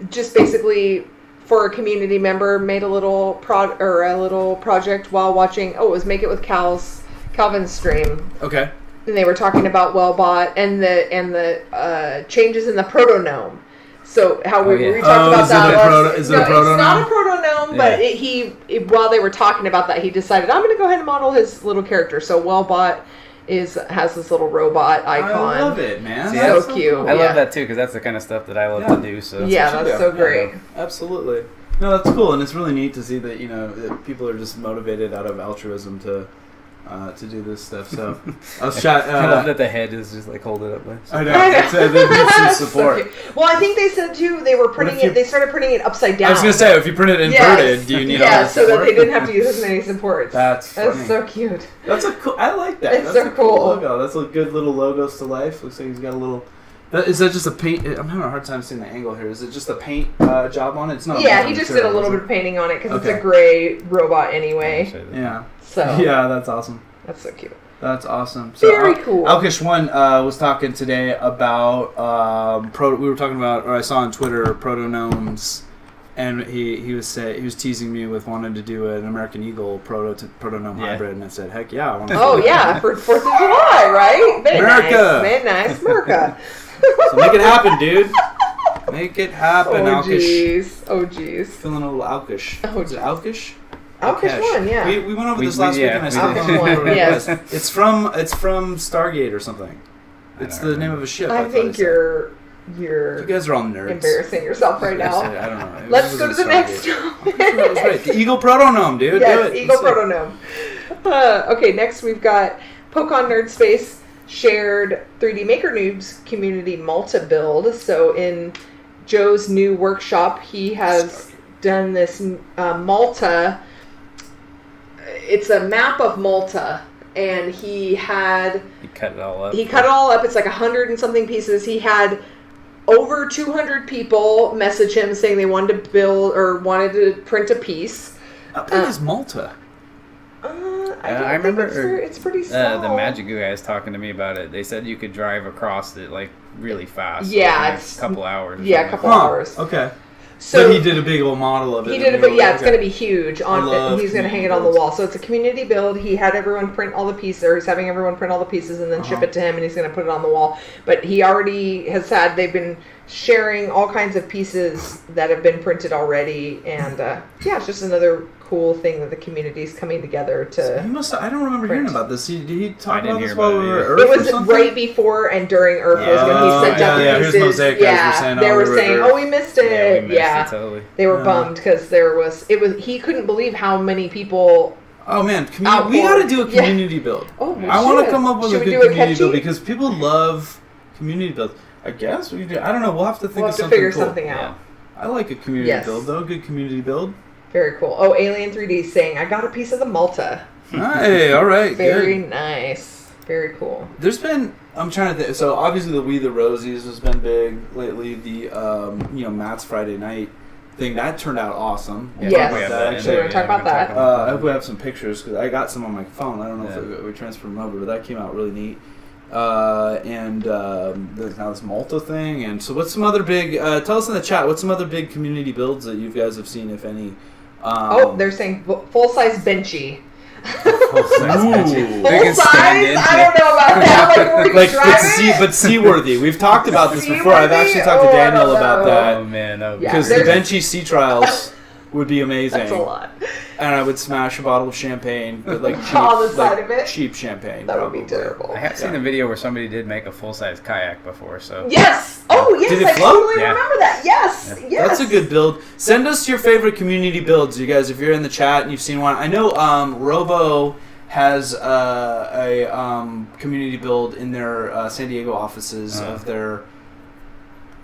just basically for a community member made a little project while watching. Oh, it was Make It with Calvin's stream. Okay. And they were talking about Wellbot and the changes in the protonome. So how we talked about that. Is it a protonome? It's not a protonome, but while they were talking about that, he decided I'm going to go ahead and model his little character. So Wellbot has this little robot icon. I love it, man. See, so cute. I love that too because that's the kind of stuff that I love to do. So that's so great. Absolutely. No, that's cool, and it's really neat to see that that people are just motivated out of altruism to do this stuff. So I was I love that the head is just like hold it up. I know. They need some support. So cute. Well, I think they said too they were printing it. They started printing it upside down. I was gonna say, if you print it inverted, do you need all the so support? that they didn't have to use as many supports. That's funny. so cute. That's a cool. I like that. It's That's so a cool cool. logo. That's a good little logos to life. Looks like he's got a little. Is that just a paint? I'm having a hard time seeing the angle here. Is it just a paint job on it? It's not. Yeah, he just did a little bit of painting on it because Okay. it's a gray robot anyway. Yeah. So yeah, that's awesome. That's so cute. That's awesome. So, Very cool. Alkish One was talking today about we were talking about, or I saw on Twitter, protognomes, and he was teasing me with wanting to do an American Eagle protonome hybrid, and I said, heck yeah, I want to. Oh yeah, for 4th of July, right? Very America. nice. Very nice, America. So make it happen, dude. Make it happen, Oh Alkish. jeez. Oh jeez. Feeling a little Alkish. Oh, Is it Alkish? Alkish One, yeah. We went over this last week, and I still Alkish don't know One, what it yes. was. It's from Stargate or something. It's the name of a ship. I thought think it said. you're You guys are all nerds. embarrassing yourself right now. I don't know. Let's go to the next topic. That was right. The Eagle Protonome, dude. Yes, Do it. Eagle Let's Protonome. Okay, next we've got Pokemon Nerd Space shared 3D Maker Noobs community Malta build. So in Joe's new workshop, he has done this Malta. It's a map of Malta, and he cut it all up. It's like 100 and something pieces. He had over 200 people message him saying they wanted to build or wanted to print a piece. How big is Malta? I remember it's pretty small. the Magic Goo guys talking to me about it. They said you could drive across it like really fast. Yeah, like, it's a couple hours. Yeah, a couple hours. Okay. So but he did a big old model of it. He did it, but yeah, it's okay. going to be huge. He's going to hang it on the wall. So it's a community build. He had everyone print all the pieces, or he's having everyone print all the pieces and then ship it to him, and he's going to put it on the wall. But he already has said they've been sharing all kinds of pieces that have been printed already, and it's just another cool thing that the community is coming together to. I don't remember hearing about this. Did he talk about this hear while about we it were either. at It ERRF or was something? right before and during ERRF was when he sent out the pieces. Here's Mosaic guys were saying, they we were were saying, at ERRF. we missed it. We missed it, totally. They were bummed because he couldn't believe how many people. Oh man, we got to do a community build. Oh, we I want to should. come up with Should a we good do a community build catchy? because people love community builds. I guess we do. I don't know. We'll have to think We'll of have to something figure cool. something out. I like a community Yes. build though. Good community build. Very cool. Oh, Alien 3D saying, I got a piece of the Malta. Hey, all right. Very good. nice. Very cool. There's been. I'm trying to think. So obviously the We the Rosies has been big lately. The Matt's Friday night thing that turned out awesome. Yes. We have We're that. going to talk about that. I hope we have some pictures because I got some on my phone. I don't know if we transferred them over, but that came out really neat. There's now this Malta thing, and so what's some other big? Tell us in the chat what's some other big community builds that you guys have seen, if any. They're saying full-size benchy. Ooh. Full-size? I don't know about that. Like, where we can drive it? seaworthy. We've talked about this before. I've actually talked to Seaworthy? Oh, I Daniel don't about know. that. Oh man, Because the there's- Benchy Sea Trials would be amazing. That's a lot. And I would smash a bottle of champagne, but like cheap, On the side like of it? cheap champagne. That would be probably. terrible. I have seen a video where somebody did make a full-size kayak before, so Yes! Oh, yes, Did it I float? totally Yeah. remember that. Yes! Yes! That's a good build. Send us your favorite community builds, you guys, if you're in the chat and you've seen one. I know Robo has a community build in their San Diego offices of their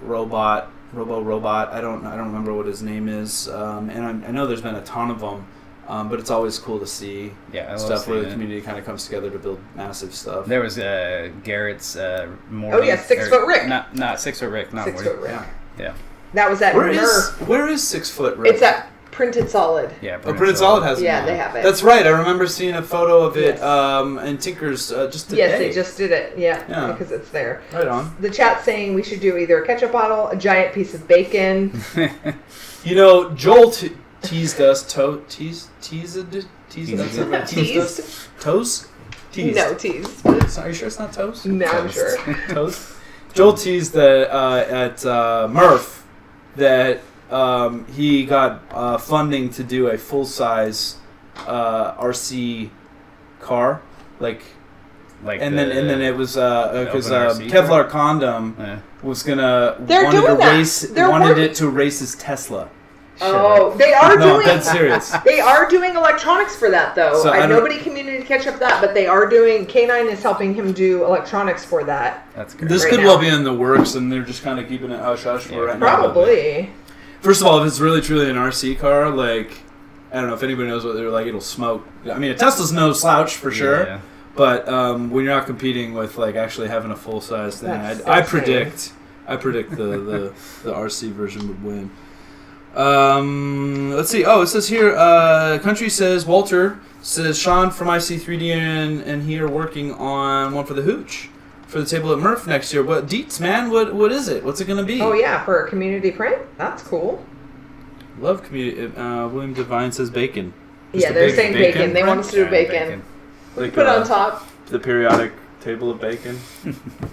robot. I don't remember what his name is, and I know there's been a ton of them, but it's always cool to see I love stuff where seeing the it. community kind of comes together to build massive stuff. There was Garrett's Morty. Oh, yeah, 6 Foot Rick. Not 6 Foot Rick, not 6 Morty. Foot Rick. Yeah. That was at Nerf. Where is 6 Foot Rick? It's at Printed Solid. Yeah, Printed Solid has it. Yeah, now. they have it. That's right. I remember seeing a photo of it Yes. in Tinker's just today. Yes, they just did it. Yeah, Yeah. because it's there. Right on. The chat saying we should do either a ketchup bottle, a giant piece of bacon. Joel teased us. Teased us? Toes? Teased. No, teased. Are you sure it's not toes? No, I'm sure. Toes? Joel teased that at Murph that he got funding to do a full-size RC car, and then it was because Kevlar Condom was wanted They're doing that. it to They're race his Tesla. Oh, they are No, doing. that's serious. They are doing electronics for that, though. So I don't- nobody community catch up that, but they are doing. K9 is helping him do electronics for that. That's great. This Right could now. well be in the works, and they're just kind of keeping it hush hush for right now. Probably. First of all, if it's really truly an RC car, like, I don't know if anybody knows what they're like, it'll smoke. I mean, a Tesla's no slouch for sure, Yeah. but when you're not competing with like actually having a full size thing, That's I insane. predict the RC version would win. Let's see. Oh, it says here, Country says, Walter says, Sean from IC3D and he are working on one for the Hooch for the table at Murph next year. What deets, man? What is it? What's it going to be? Oh yeah, for a community print. That's cool. Love community. William Devine says bacon. Just Yeah, a they're big saying bacon. They want us to do Yeah, bacon. Like, Put it on top, the periodic table of bacon.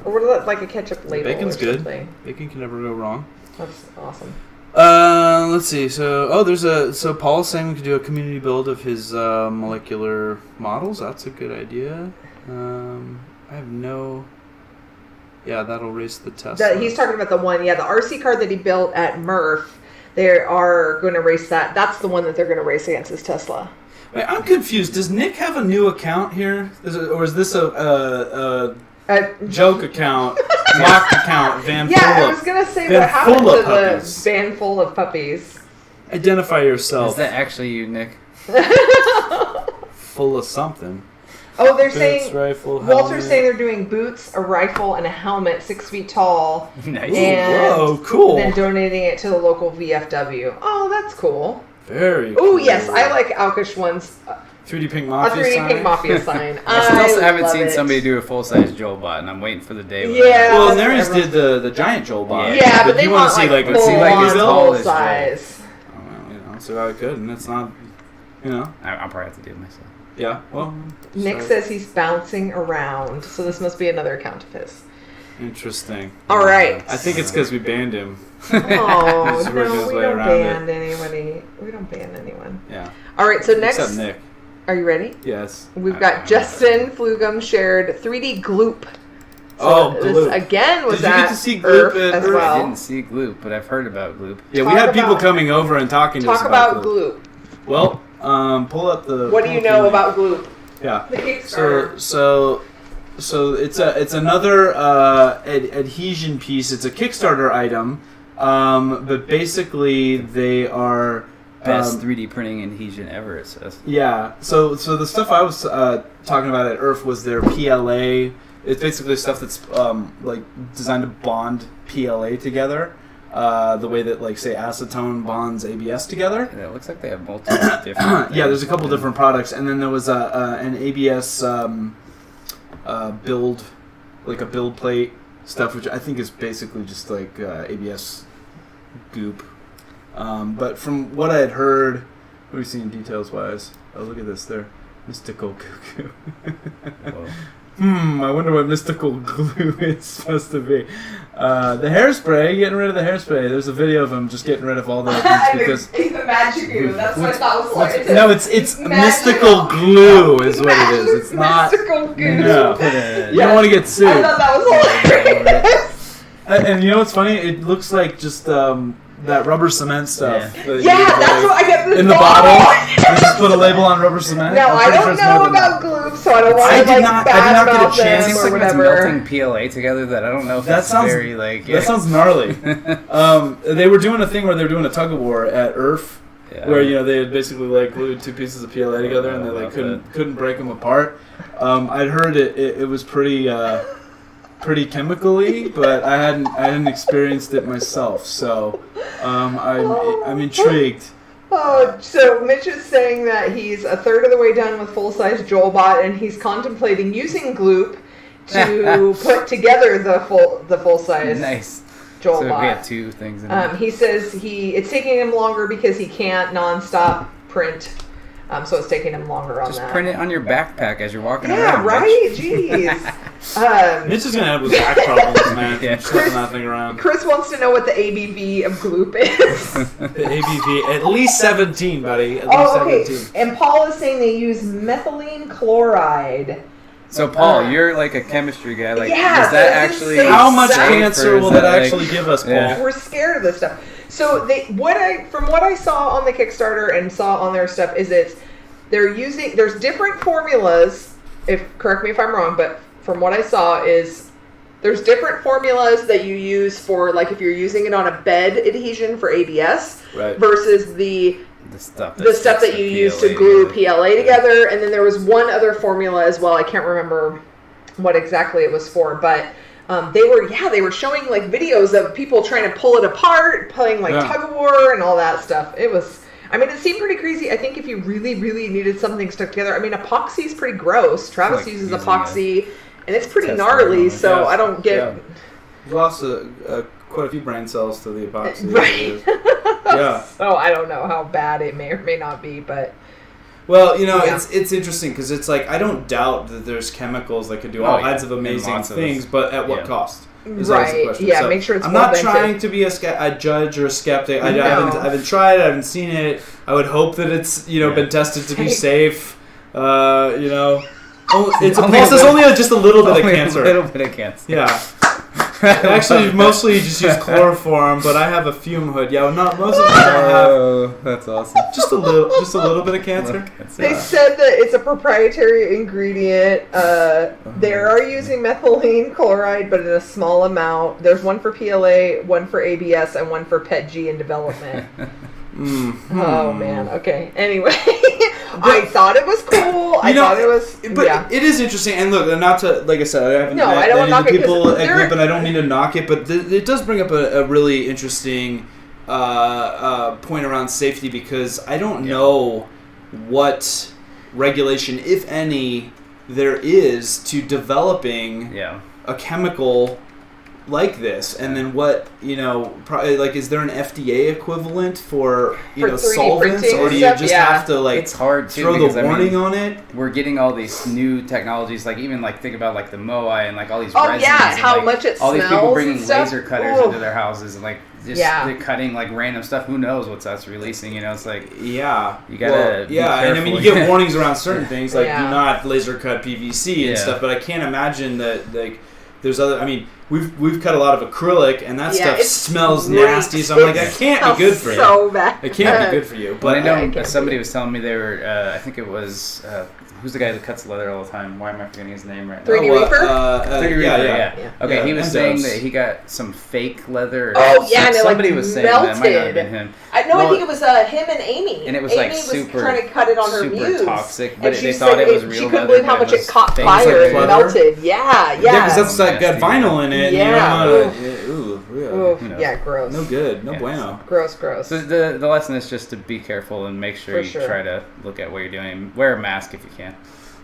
or what like a ketchup label. Bacon's or good. something. Bacon can never go wrong. That's awesome. Let's see. So Paul's saying we could do a community build of his molecular models. That's a good idea. I have no. Yeah, that'll race the Tesla. He's talking about the one, the RC car that he built at Murph. They are going to race that. That's the one that they're going to race against his Tesla. Wait, I'm confused. Does Nick have a new account here, or is this a joke account, mock account? Van Yeah, I full was of- going to say Van what happened full to of the puppies. van full of puppies. Identify yourself. Is that actually you, Nick? Full of something? Oh, they're Boots, saying rifle, Walter's helmet. saying they're doing boots, a rifle, and a helmet 6 feet tall, Nice. and Whoa, cool. then donating it to the local VFW. Oh, that's cool. Very Oh cool. yes, I like Alkish one's 3D Pink a Mafia 3D sign. Pink Mafia sign. I still haven't love seen it. somebody do a full-size Joel bot, and I'm waiting for the day. when Yeah. Well, that's Neris everyone- did the giant Joel bot. Yeah, but they you wanna want see like like full see, like, on as tall full as Joel. size. Oh, well, so I could, and it's not, I'll probably have to do it myself. yeah. Well, Nick so- says he's bouncing around, so this must be another account of his. Interesting. All right. I think it's because we banned him. Oh He's working no, his we way don't around ban anybody. We don't ban anyone. Yeah. All right, so next, Except Nick. are you ready? Yes. We've got Justin Flugum shared 3D Gloop. Oh, this Gloop. again was Did you get at to see ERRF Gloop at as ERRF? I well. didn't see Gloop, but I've heard about Gloop. Yeah, we Talk had people about- coming over and talking to us Talk about Gloop. Gloop. Well, pull up the. What do you know about Gloop? Yeah. The Kickstarter. So it's another adhesion piece. It's a Kickstarter item, but basically they are Best 3D printing adhesion ever, it says. Yeah. So the stuff I was talking about at ERRF was their PLA. It's basically stuff that's like designed to bond PLA together, the way that like say acetone bonds ABS together. Yeah, it looks like they have multiple different. Yeah, there's a couple different products, and then there was an ABS build, like a build plate stuff, which I think is basically just like ABS goop. But from what I had heard, what are we seeing details wise? Oh, look at this there. Mystical cuckoo. Whoa. I wonder what mystical glue is supposed to be. The hairspray, getting rid of the hairspray. There's a video of him just getting rid of all the because It's the magic goo. That's what I thought was like. no, it's mystical glue is what it is. It's not. Mystical goo. No, you don't want to get sued. I thought that was hilarious. And you know what's funny? It looks like just that rubber cement stuff. Yeah. that you Yeah, buy that's what I get in the bottle. You just put a label on rubber cement. No, I'm I pretty sure don't it's more know than about that. Gloop, so I don't want I to did like not- I did not get a badmouth chance. It seems them like or it's whatever. melting PLA together that I don't know if That that's sounds very like. That sounds gnarly. They were doing a thing where they were doing a tug of war at ERRF, Yeah. where they had basically like glued two pieces of PLA together and they like couldn't break them apart. I'd heard it was pretty chemically, but I hadn't experienced it myself, so I'm intrigued. Oh, so Mitch is saying that he's a third of the way done with full-size Joelbot, and he's contemplating using Gloop to put together the full-size Nice. Joelbot. So we have two things in it. He says it's taking him longer because he can't non-stop print, so it's taking him longer on Just that. print it on your backpack as you're walking Yeah, around. right? Jeez. Mitch is gonna have back problems, man. Yeah. Slipping that thing around. Chris wants to know what the ABV of Gloop is. The ABV at least 17, buddy. At least Oh, okay. 17. And Paul is saying they use methylene chloride So Paul, you're like a chemistry guy. Like, Yeah, does that actually? so How much safe, cancer will that actually give us, Paul? Yeah. We're scared of this stuff. So from what I saw on the Kickstarter and saw on their stuff is there's different formulas. Correct me if I'm wrong, but from what I saw is there's different formulas that you use for, like, if you're using it on a bed adhesion for ABS, Right. versus the stuff that you use to glue PLA together. And then there was one other formula as well. I can't remember what exactly it was for, but they were showing like videos of people trying to pull it apart, playing like tug of war and all that stuff. It seemed pretty crazy. I think if you really, really needed something stuck together, I mean, epoxy is pretty gross. Travis uses epoxy, and it's pretty gnarly, so I don't get... Yeah. We've lost quite a few brain cells to the epoxy. Right. Yeah. So I don't know how bad it may or may not be, but... Well, it's interesting because it's like, I don't doubt that there's chemicals that could do all kinds of amazing things, but at what cost? Is always the question. Yeah, so make sure it's I'm well not vented. trying to be a judge or a skeptic. I haven't tried it. I haven't seen it. I would hope that it's been tested to be safe. It's only just a little bit of cancer. A little bit of cancer. Yeah. Actually, mostly you just use chloroform, but I have a fume hood. Yeah, not most of them have. Oh, that's awesome. Just a little bit of cancer. They said that it's a proprietary ingredient. They are using methylene chloride, but in a small amount. There's one for PLA, one for ABS, and one for PET-G in development. Oh man. Okay. Anyway, I thought it was cool. I thought it was. But it is interesting. And look, not to, like I said, I haven't met I don't any knock of the it people at 'cause Group, and I don't mean to knock it, but it does bring up a really interesting point around safety, because I don't know what regulation, if any, there is to developing a chemical like this, and then what, probably, like, is there an FDA equivalent for 3D solvents, or do you just have to, like, it's hard too, throw the warning on it? We're getting all these new technologies, like even like think about like the Moai and like all these Oh resins, yeah, and, how like, much it all smells. these people bringing and stuff. laser cutters into their houses and like just they're cutting like random stuff. Who knows what that's releasing? It's like you gotta be and I mean, you get warnings around certain things, like do not laser cut PVC and stuff. But I can't imagine that, like, there's other. I mean, we've cut a lot of acrylic, and that stuff smells nasty. So I'm like, that can't be good for you. So bad. It can't be good for you. But I know somebody was telling me they were. I think it was. Who's the guy that cuts leather all the time? Why am I forgetting his name right now? 3D Reaper? 3D Reaper, yeah. Okay, he was saying that he got some fake leather. And it somebody like was melted. saying that. It might not have been him. I think it was him and Amy. And it was Amy like super trying to cut it on her super muse. toxic, but and they thought it was real. She couldn't believe how much it caught fake. fire Like and melted. Yeah, because that's like got vinyl in it. Yeah. And gross. No good. No bueno. Gross. So the lesson is just to be careful and make sure try to look at what you're doing. Wear a mask if you can.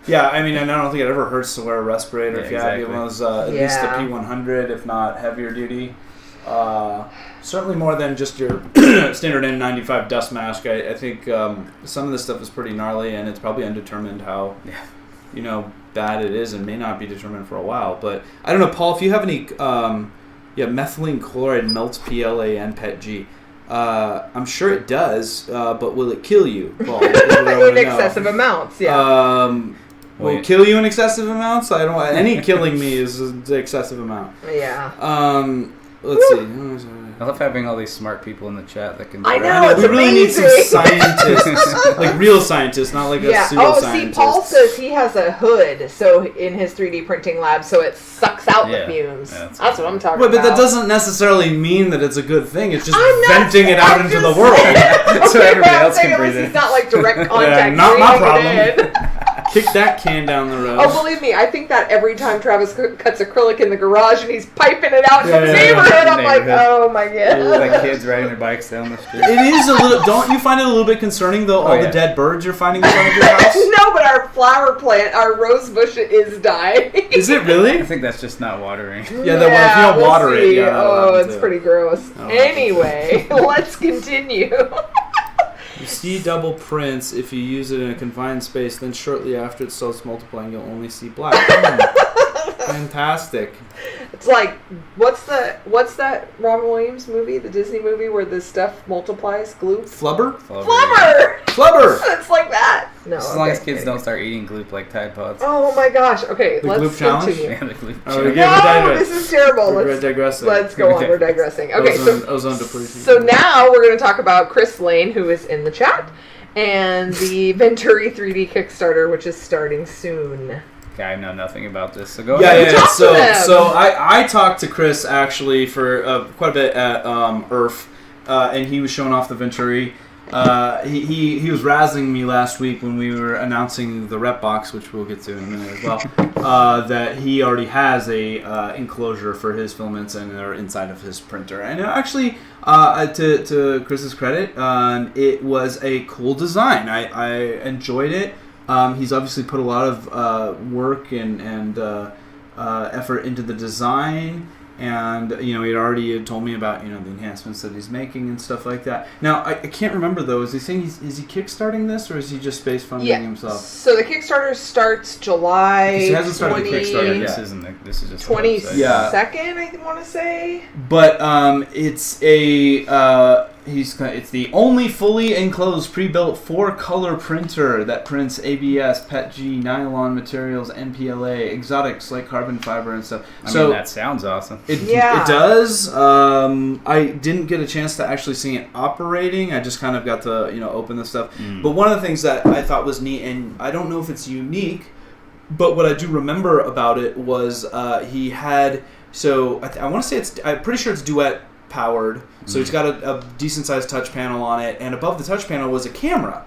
Yeah, I mean, and I don't think it ever hurts to wear a respirator if you have one of those, at least a P100, if not heavier duty. Certainly more than just your standard N95 dust mask. I think some of this stuff is pretty gnarly, and it's probably undetermined how bad it is, and may not be determined for a while. But I don't know, Paul, if you have any methylene chloride melts PLA and PET-G. I'm sure it does, but will it kill you, Paul? In excessive amounts, will it kill you in excessive amounts? I don't. Any killing me is an excessive amount. Yeah. Let's see. I love having all these smart people in the chat that can. I know, it's we really amazing. need some scientists, like real scientists, not like a pseudo-scientist. Paul says he has a hood, so in his 3D printing lab, so it sucks out the fumes. That's what I'm talking about. But that doesn't necessarily mean that it's a good thing. It's just venting it out into the world. So everybody else can breathe it. It's not like direct contact. Not my problem. Kick that can down the road. Oh, believe me, I think that every time Travis cuts acrylic in the garage and he's piping it out in the neighborhood, I'm like, oh my god. Like kids riding their bikes down the street. It is a little. Don't you find it a little bit concerning though? All the dead birds you're finding in front of your house. No, but our flower plant, our rose bush, is dying. Is it really? I think that's just not watering. If you don't water it, it's pretty gross. Anyway, let's continue. You see double prints if you use it in a confined space, then shortly after it starts multiplying, you'll only see black. Fantastic. It's like, what's that Robin Williams movie, the Disney movie where the stuff multiplies? Glue? Flubber? Flubber! Flubber! It's like that. No. As long as kids don't start eating gloop like Tide Pods. Oh my gosh. Okay, The let's Gloop challenge? continue. Yeah, the gloop. Oh, challenge. No, this is terrible. We're digressing. Let's go on. We're digressing. Okay, ozone depletion. so now we're going to talk about Chris Lane, who is in the chat, and the Venturi 3D Kickstarter, which is starting soon. Okay, I know nothing about this, so go Yeah. ahead. Talk to them. So I talked to Chris actually for quite a bit at ERRF, and he was showing off the Venturi. He was razzing me last week when we were announcing the rep box, which we'll get to in a minute as well. That he already has a enclosure for his filaments and they're inside of his printer. And actually, to Chris's credit, it was a cool design. I enjoyed it. He's obviously put a lot of work and effort into the design. And, he had already told me about, the enhancements that he's making and stuff like that. Now, I can't remember, though. Is he saying is he kickstarting this, or is he just space funding himself? So the Kickstarter starts July He hasn't started the Kickstarter yet. This is just 22nd, website. I want to say. But it's it's the only fully enclosed pre-built 4-color printer that prints ABS, PETG, nylon materials, NPLA, exotics like carbon fiber and stuff. I mean, that sounds awesome. It does. I didn't get a chance to actually see it operating. I just kind of got to open the stuff. But one of the things that I thought was neat, and I don't know if it's unique, but what I do remember about it was he had. So I want to say I'm pretty sure it's duet powered. So he's got a decent sized touch panel on it, and above the touch panel was a camera.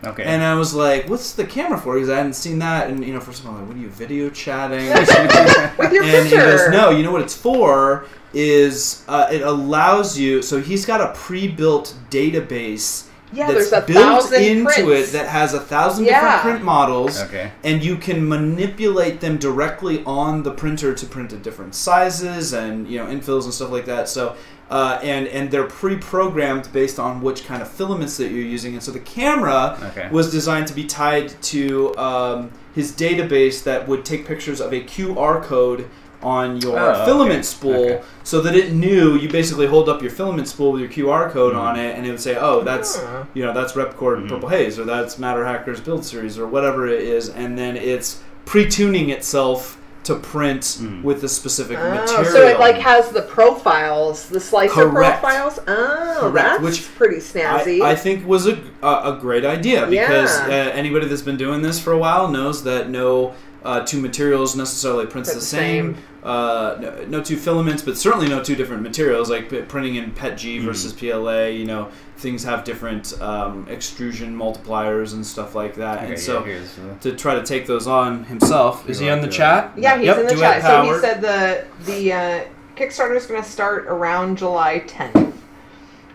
Okay. And I was like, "What's the camera for?" Because I hadn't seen that, and first of all, I'm like, "What are you video chatting?" With your And he printer. goes, "No, you know what it's for? Is it allows you? So he's got a pre-built database." Yeah, that's there's built 1,000 into prints. it that has 1,000 different print models, Okay. and you can manipulate them directly on the printer to print at different sizes and infills and stuff like that. So and they're pre-programmed based on which kind of filaments that you're using, and so the camera was designed to be tied to his database that would take pictures of a QR code on your filament spool, so that it knew you basically hold up your filament spool with your QR code on it, and it would say, "Oh, that's that's Repcord Purple Haze, or that's Matter Hackers Build Series, or whatever it is," and then it's pre-tuning itself to print with the specific material. So it has the profiles, the slicer profiles. Oh, Correct. that's pretty snazzy. I think was a great idea, because anybody that's been doing this for a while knows that no two materials necessarily prints the same. No two filaments, but certainly no two different materials. Like printing in PETG versus PLA, things have different extrusion multipliers and stuff like that. And so to try to take those on himself, is he on the chat? Yeah, he's in the chat. Powered. So he said the Kickstarter is going to start around July 10th,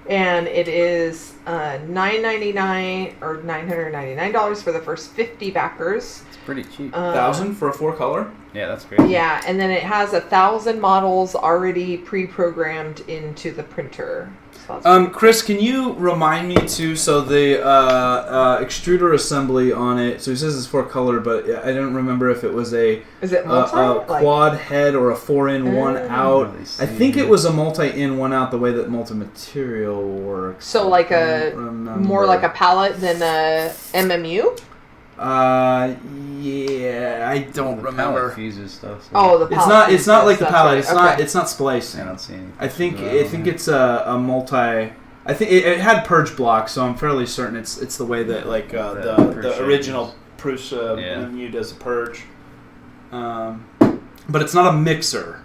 and it is $999 or $999 for the first 50 backers. It's pretty cheap. 1,000 for a 4-color. Yeah, that's great. Yeah, and then it has 1,000 models already pre-programmed into the printer. So Chris, can you remind me too? So the extruder assembly on it. So he says it's 4-color, but I don't remember if it was a quad head or a 4-in, 1-out. I think it was a multi-in, 1-out. The way that multi-material works. So like more like a pallet than a MMU. Yeah, I don't remember. Fuses stuff. So. Oh, the pallet. It's not like the pallet. Right. It's not splicing. I don't see any. I think it's a multi. I think it had purge blocks, so I'm fairly certain it's the way that the original Prusa menu does a purge. But it's not a mixer.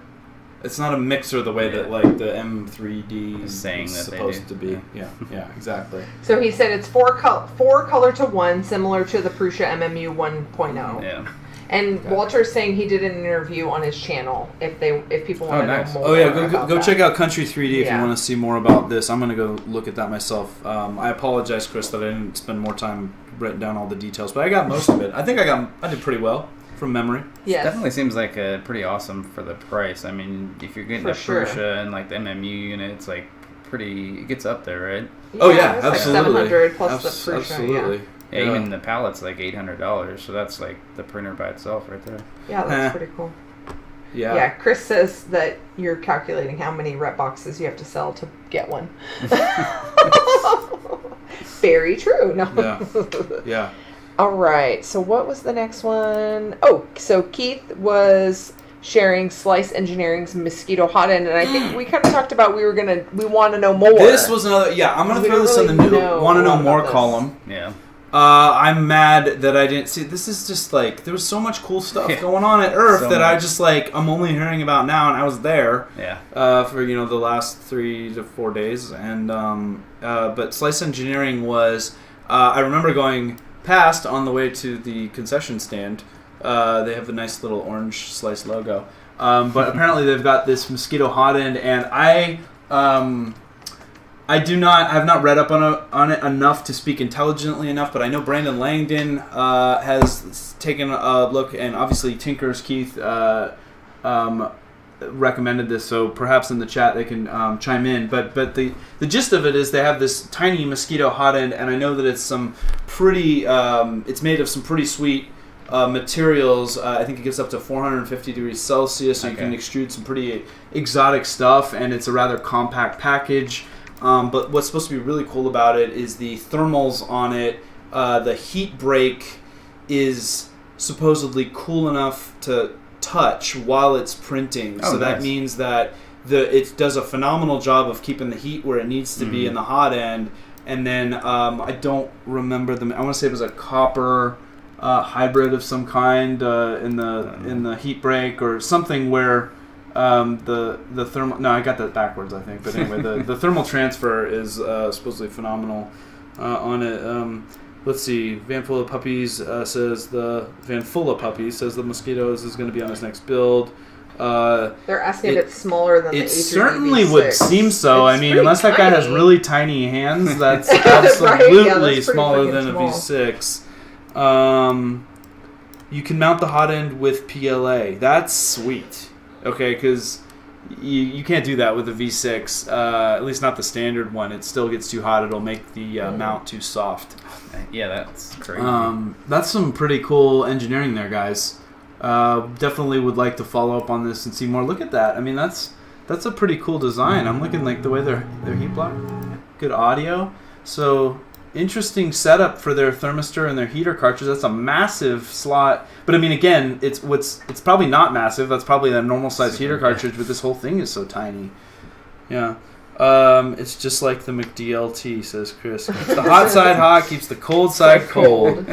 It's not a mixer the way that the M3D is supposed to be. Yeah, exactly. So he said it's 4-color to 1, similar to the Prusa MMU 1.0. Yeah. And Walter's saying he did an interview on his channel. If people want to know more. Oh yeah, go check out Country 3D if you want to see more about this. I'm gonna go look at that myself. I apologize, Chris, that I didn't spend more time writing down all the details, but I got most of it. I think I did pretty well. From memory. Yes. Definitely seems like pretty awesome for the price. I mean, if you're getting Prusa and the MMU unit, it's it gets up there, right? Yeah, oh yeah, absolutely. Like 700 plus the Prusa. Absolutely. Yeah, even the pallet's like $800, so that's the printer by itself right there. Yeah, that's pretty cool. Yeah. Yeah, Chris says that you're calculating how many rep boxes you have to sell to get one. Yeah. Very true. No. Yeah. All right. So what was the next one? Oh, so Keith was sharing Slice Engineering's mosquito hot end, and I think we kind of talked about we want to know more. This was another. Yeah, I'm gonna throw this in the new want to know more column. Yeah. I'm mad that I didn't see. This is just like there was so much cool stuff going on at ERRF that I just like I'm only hearing about now, and I was there. Yeah. For the last 3 to 4 days, and but Slice Engineering was. I remember going past on the way to the concession stand. They have the nice little orange Slice logo, but apparently they've got this mosquito hot end, and I have not read up on it enough to speak intelligently enough, but I know Brandon Langdon has taken a look, and obviously Tinkers Keith recommended this, so perhaps in the chat they can chime in. But the gist of it is they have this tiny mosquito hot end, and I know that it's some pretty it's made of some pretty sweet materials. I think it gets up to 450 degrees Celsius, so you can extrude some pretty exotic stuff, and it's a rather compact package. But what's supposed to be really cool about it is the thermals on it. The heat break is supposedly cool enough to touch while it's printing. So that means that it does a phenomenal job of keeping the heat where it needs to be in the hot end. And then I don't remember them. I want to say it was a copper hybrid of some kind in the heat break or something where. The thermal. No, I got that backwards, I think. But anyway, the thermal transfer is supposedly phenomenal on it. Let's see. Van Full of Puppies says the Mosquitoes is going to be on his next build. They're asking if it's smaller than the It A3D certainly V6. would seem so. It's I mean, unless that guy has tiny. really tiny hands, that's absolutely that's smaller pretty than a freaking V6. You can mount the hot end with PLA. That's sweet. Okay, because you can't do that with a V6, at least not the standard one. It still gets too hot. It'll make the mount too soft. Yeah, that's crazy. That's some pretty cool engineering there, guys. Definitely would like to follow up on this and see more. Look at that. I mean, that's a pretty cool design. I'm looking like the way their heat block, good audio. So interesting setup for their thermistor and their heater cartridge. That's a massive slot. But I mean, again, it's probably not massive. That's probably a normal size heater cartridge. But this whole thing is so tiny. Yeah. It's just like the McDLT, says Chris. Keeps the hot side hot, keeps the cold side cold.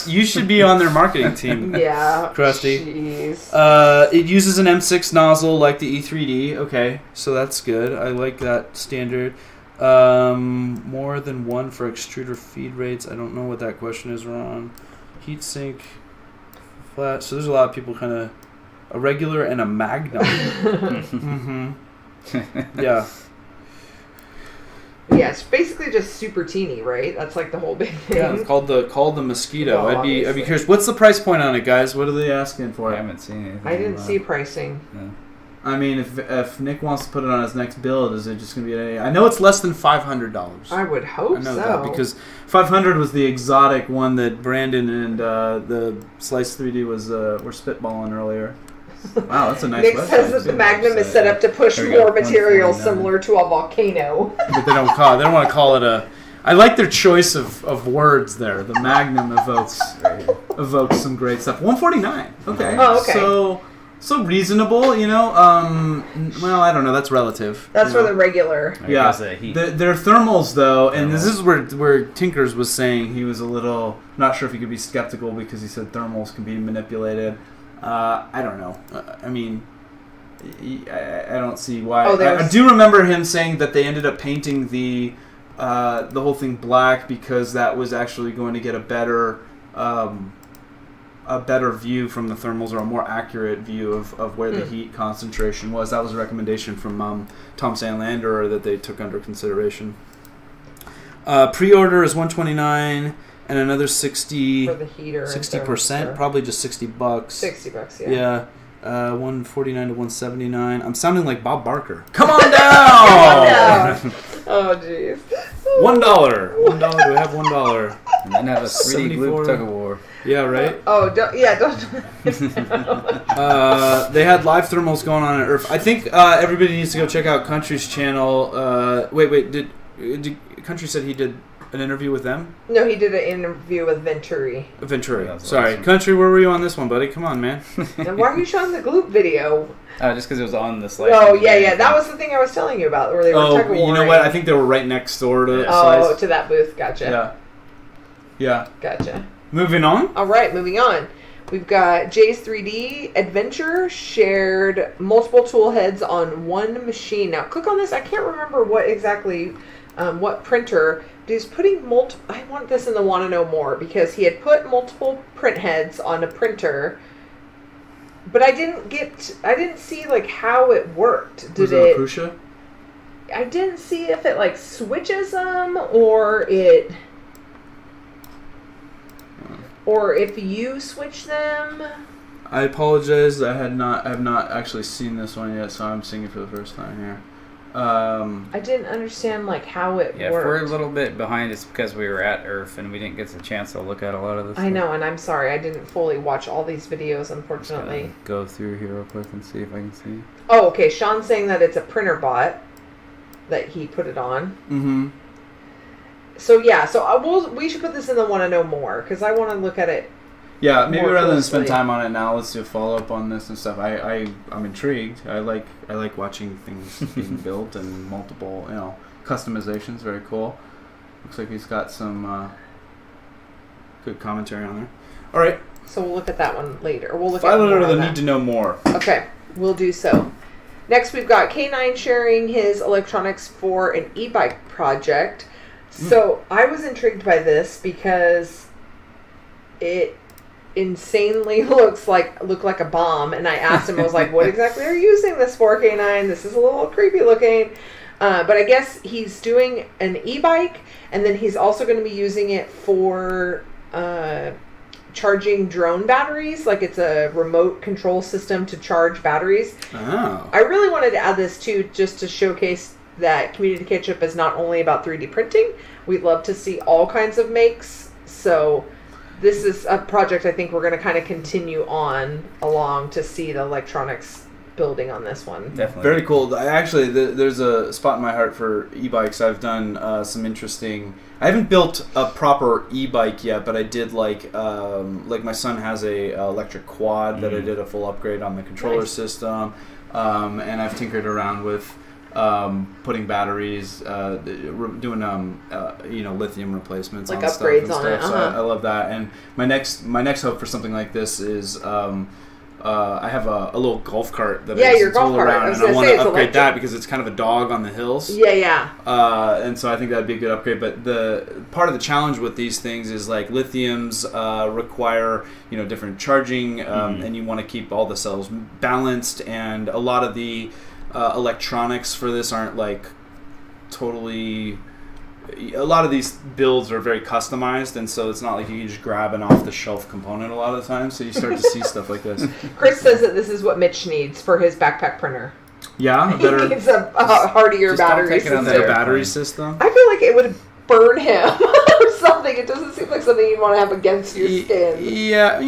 You should be on their marketing team. Yeah. Krusty. Jeez. It uses an M6 nozzle like the E3D. Okay, so that's good. I like that standard. More than one for extruder feed rates. I don't know what that question is, Ron. Heatsink flat. So there's a lot of people kind of a regular and a magnum. Yeah. Yeah, it's basically just super teeny, right? That's like the whole big thing. Yeah, it's called the Mosquito. Well, I'd be curious. What's the price point on it, guys? What are they asking for? I haven't seen anything. I didn't see pricing. No. I mean, if Nick wants to put it on his next build, is it just going to be? I know it's less than $500. I would hope I know so. that because $500 was the exotic one that Brandon and the Slice 3D were spitballing earlier. Wow, that's a nice Nick website. says that the Magnum is set up to push There we more go, material 149. similar to a volcano. But they don't want to call it a. I like their choice of words there. The Magnum evokes some great stuff. 149. Okay. Oh, okay. So reasonable, you know. Well, I don't know. That's relative. That's you for know? the regular. Yeah. Heat. Their thermals, though, and this is where Tinkers was saying he was a little not sure if he could be skeptical because he said thermals can be manipulated. I don't know. I mean, I don't see why. I do remember him saying that they ended up painting the whole thing black because that was actually going to get a better view from the thermals, or a more accurate view of where the heat concentration was. That was a recommendation from Tom Sandlander that they took under consideration. Pre-order is $129 and another 60 For the heater. 60%, probably just $60. $60, yeah. Yeah. 149 to 179. I'm sounding like Bob Barker. Come on down! Oh, jeez. $1. $1. Do we have $1? And then have a 3D glue tug of war. Yeah, right? Oh, don't. They had live thermals going on at ERRF. I think everybody needs to go check out Country's channel. Wait. Did Country said he did an interview with them? No, he did an interview with Venturi. Venturi. That's Sorry. awesome. Country, where were you on this one, buddy? Come on, man. And why are you showing the Gloop video? Just because it was on the Slice. Oh, yeah. That was the thing I was telling you about, where they were tug of you know what? I think they were right next door to Slice. to that booth. Gotcha. Yeah. Gotcha. Moving on. All right, moving on. We've got IC3D Adventure shared multiple tool heads on one machine. Now, click on this. I can't remember what exactly, what printer. But he's putting I want this in the want to know more because he had put multiple print heads on a printer, but I didn't see like how it worked. Was it a Prusa? I didn't see if it like switches them or if you switch them. I apologize. I have not actually seen this one yet, so I'm seeing it for the first time here. I didn't understand like how it Yeah, if worked. we're a little bit behind, it's because we were at ERRF and we didn't get the chance to look at a lot of this. I know, and I'm sorry. I didn't fully watch all these videos, unfortunately. Go through here real quick and see if I can see. Oh, okay. Sean's saying that it's a printer bot that he put it on. Mm-hmm. So yeah, we should put this in the want to know more because I want to look at it. Yeah, maybe more rather than spend closely. time on it now, let's do a follow up on this and stuff. I'm intrigued. I like watching things being built and multiple customizations. Very cool. Looks like he's got some good commentary on there. All right, So we'll look at that one later. Or we'll look file at more under on the that. need to know more. Okay, we'll do so. Next, we've got K9 sharing his electronics for an e-bike project. So I was intrigued by this because it insanely looked like a bomb, and I asked him, I was like, what exactly are you using this for, K9? This is a little creepy looking. But I guess he's doing an e-bike, and then he's also going to be using it for charging drone batteries. Like it's a remote control system to charge batteries. Oh. I really wanted to add this too, just to showcase that Community Ketchup is not only about 3D printing. We'd love to see all kinds of makes. So this is a project I think we're going to kind of continue on along to see the electronics building on this one. Definitely. Very cool. Actually, there's a spot in my heart for e-bikes. I've done some interesting... I haven't built a proper e-bike yet, but I did like my son has a electric quad that I did a full upgrade on the controller Nice. system, and I've tinkered around with putting batteries, doing lithium replacements, Like on stuff upgrades and on stuff. it, So uh-huh. I love that. And my next hope for something like this is I have a little golf cart that I used your to tool golf cart. around, I was and I gonna want say, to it's upgrade electric. that because it's kind of a dog on the hills. Yeah. And so I think that'd be a good upgrade. But the part of the challenge with these things is like lithiums require different charging, and you want to keep all the cells balanced. And a lot of the electronics for this aren't like totally. A lot of these builds are very customized, and so it's not like you can just grab an off-the-shelf component a lot of the time. So you start to see stuff like this. Chris says that this is what Mitch needs for his backpack printer. Yeah, He better. needs a hardier Just don't battery take it on system. there. Better battery system. I feel like it would burn him or something. It doesn't seem like something you'd want to have against your skin. Yeah,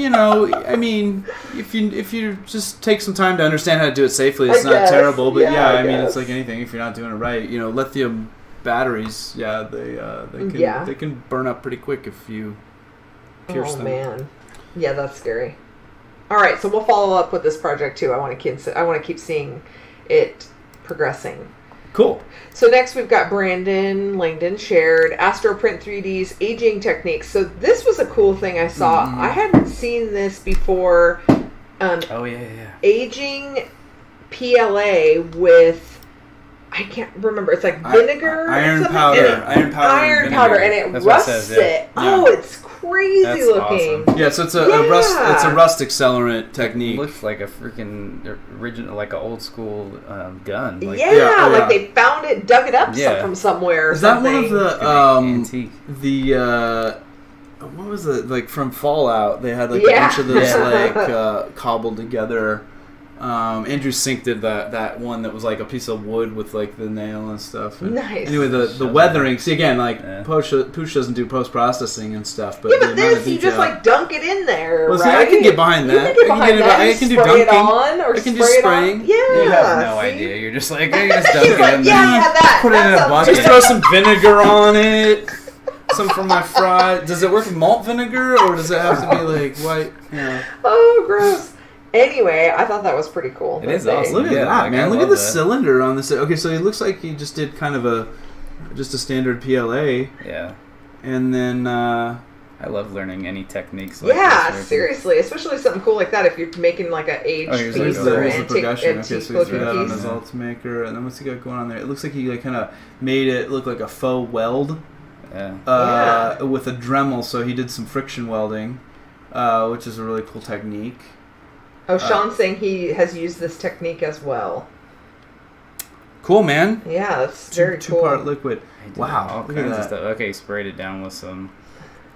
I mean, if you just take some time to understand how to do it safely, it's I not guess. terrible. But Yeah, I I mean, it's guess. like anything. If you're not doing it right, lithium batteries, they can burn up pretty quick if you pierce them. Man, yeah, that's scary. All right, so we'll follow up with this project too. I want to keep seeing it progressing. Cool. So next we've got Brandon Langdon shared AstroPrint 3D's aging techniques. So this was a cool thing I saw. I hadn't seen this before. Oh yeah. Aging PLA with, I can't remember. It's like vinegar, or iron something? powder, And iron powder, and iron vinegar. powder, and it That's what it rusts says, yeah. it. Oh, it's crazy That's looking. awesome. Yeah, so it's a Yeah. rust accelerant It technique. looks like a freaking original, like an old school gun. Like, Yeah, yeah. like they found it, dug it up Yeah. from somewhere. Or Is that one something. of the antique. what was it, like from Fallout? They had like Yeah. a bunch of those Yeah. like cobbled together. Andrew Sink did that one that was like a piece of wood with like the nail and stuff. And Nice. Anyway, the weathering. See again, like Yeah. Pooch doesn't do post processing and stuff. But Yeah, the but amount of this you just detail- like dunk it in there, Well, see, right? I can get behind You that. can get behind that. I can do spray dunking. it on, or I can do spray it spraying. on. Yeah, You have no see? idea. You're just like, I just dunk He's it like, in yeah, there. that. Put it in a that sounds bucket. Just throw some vinegar on it. some for my fry. Does it work with malt vinegar, or does it have to be like white? Yeah. Oh, gross. Anyway, I thought that was pretty cool. It is awesome. Look at Yeah, that, like, man! I Look at love the that. cylinder on this. Okay, so it looks like he just did kind of just a standard PLA, Yeah. and then I love learning any techniques. Like Yeah, this. seriously, especially something cool like that. If you're making like an aged Oh, here's piece the- or here's the antique progression. Okay, so he threw that on piece. his altimaker, and then what's he got going on there? It looks like he like kind of made it look like a faux weld Yeah. with a Dremel. So he did some friction welding, which is a really cool technique. Oh, Sean's saying he has used this technique as well. Cool, man. Yeah, that's very cool. Two-part liquid. I did Wow, all look at kinds of that. stuff. Okay, sprayed it down with some,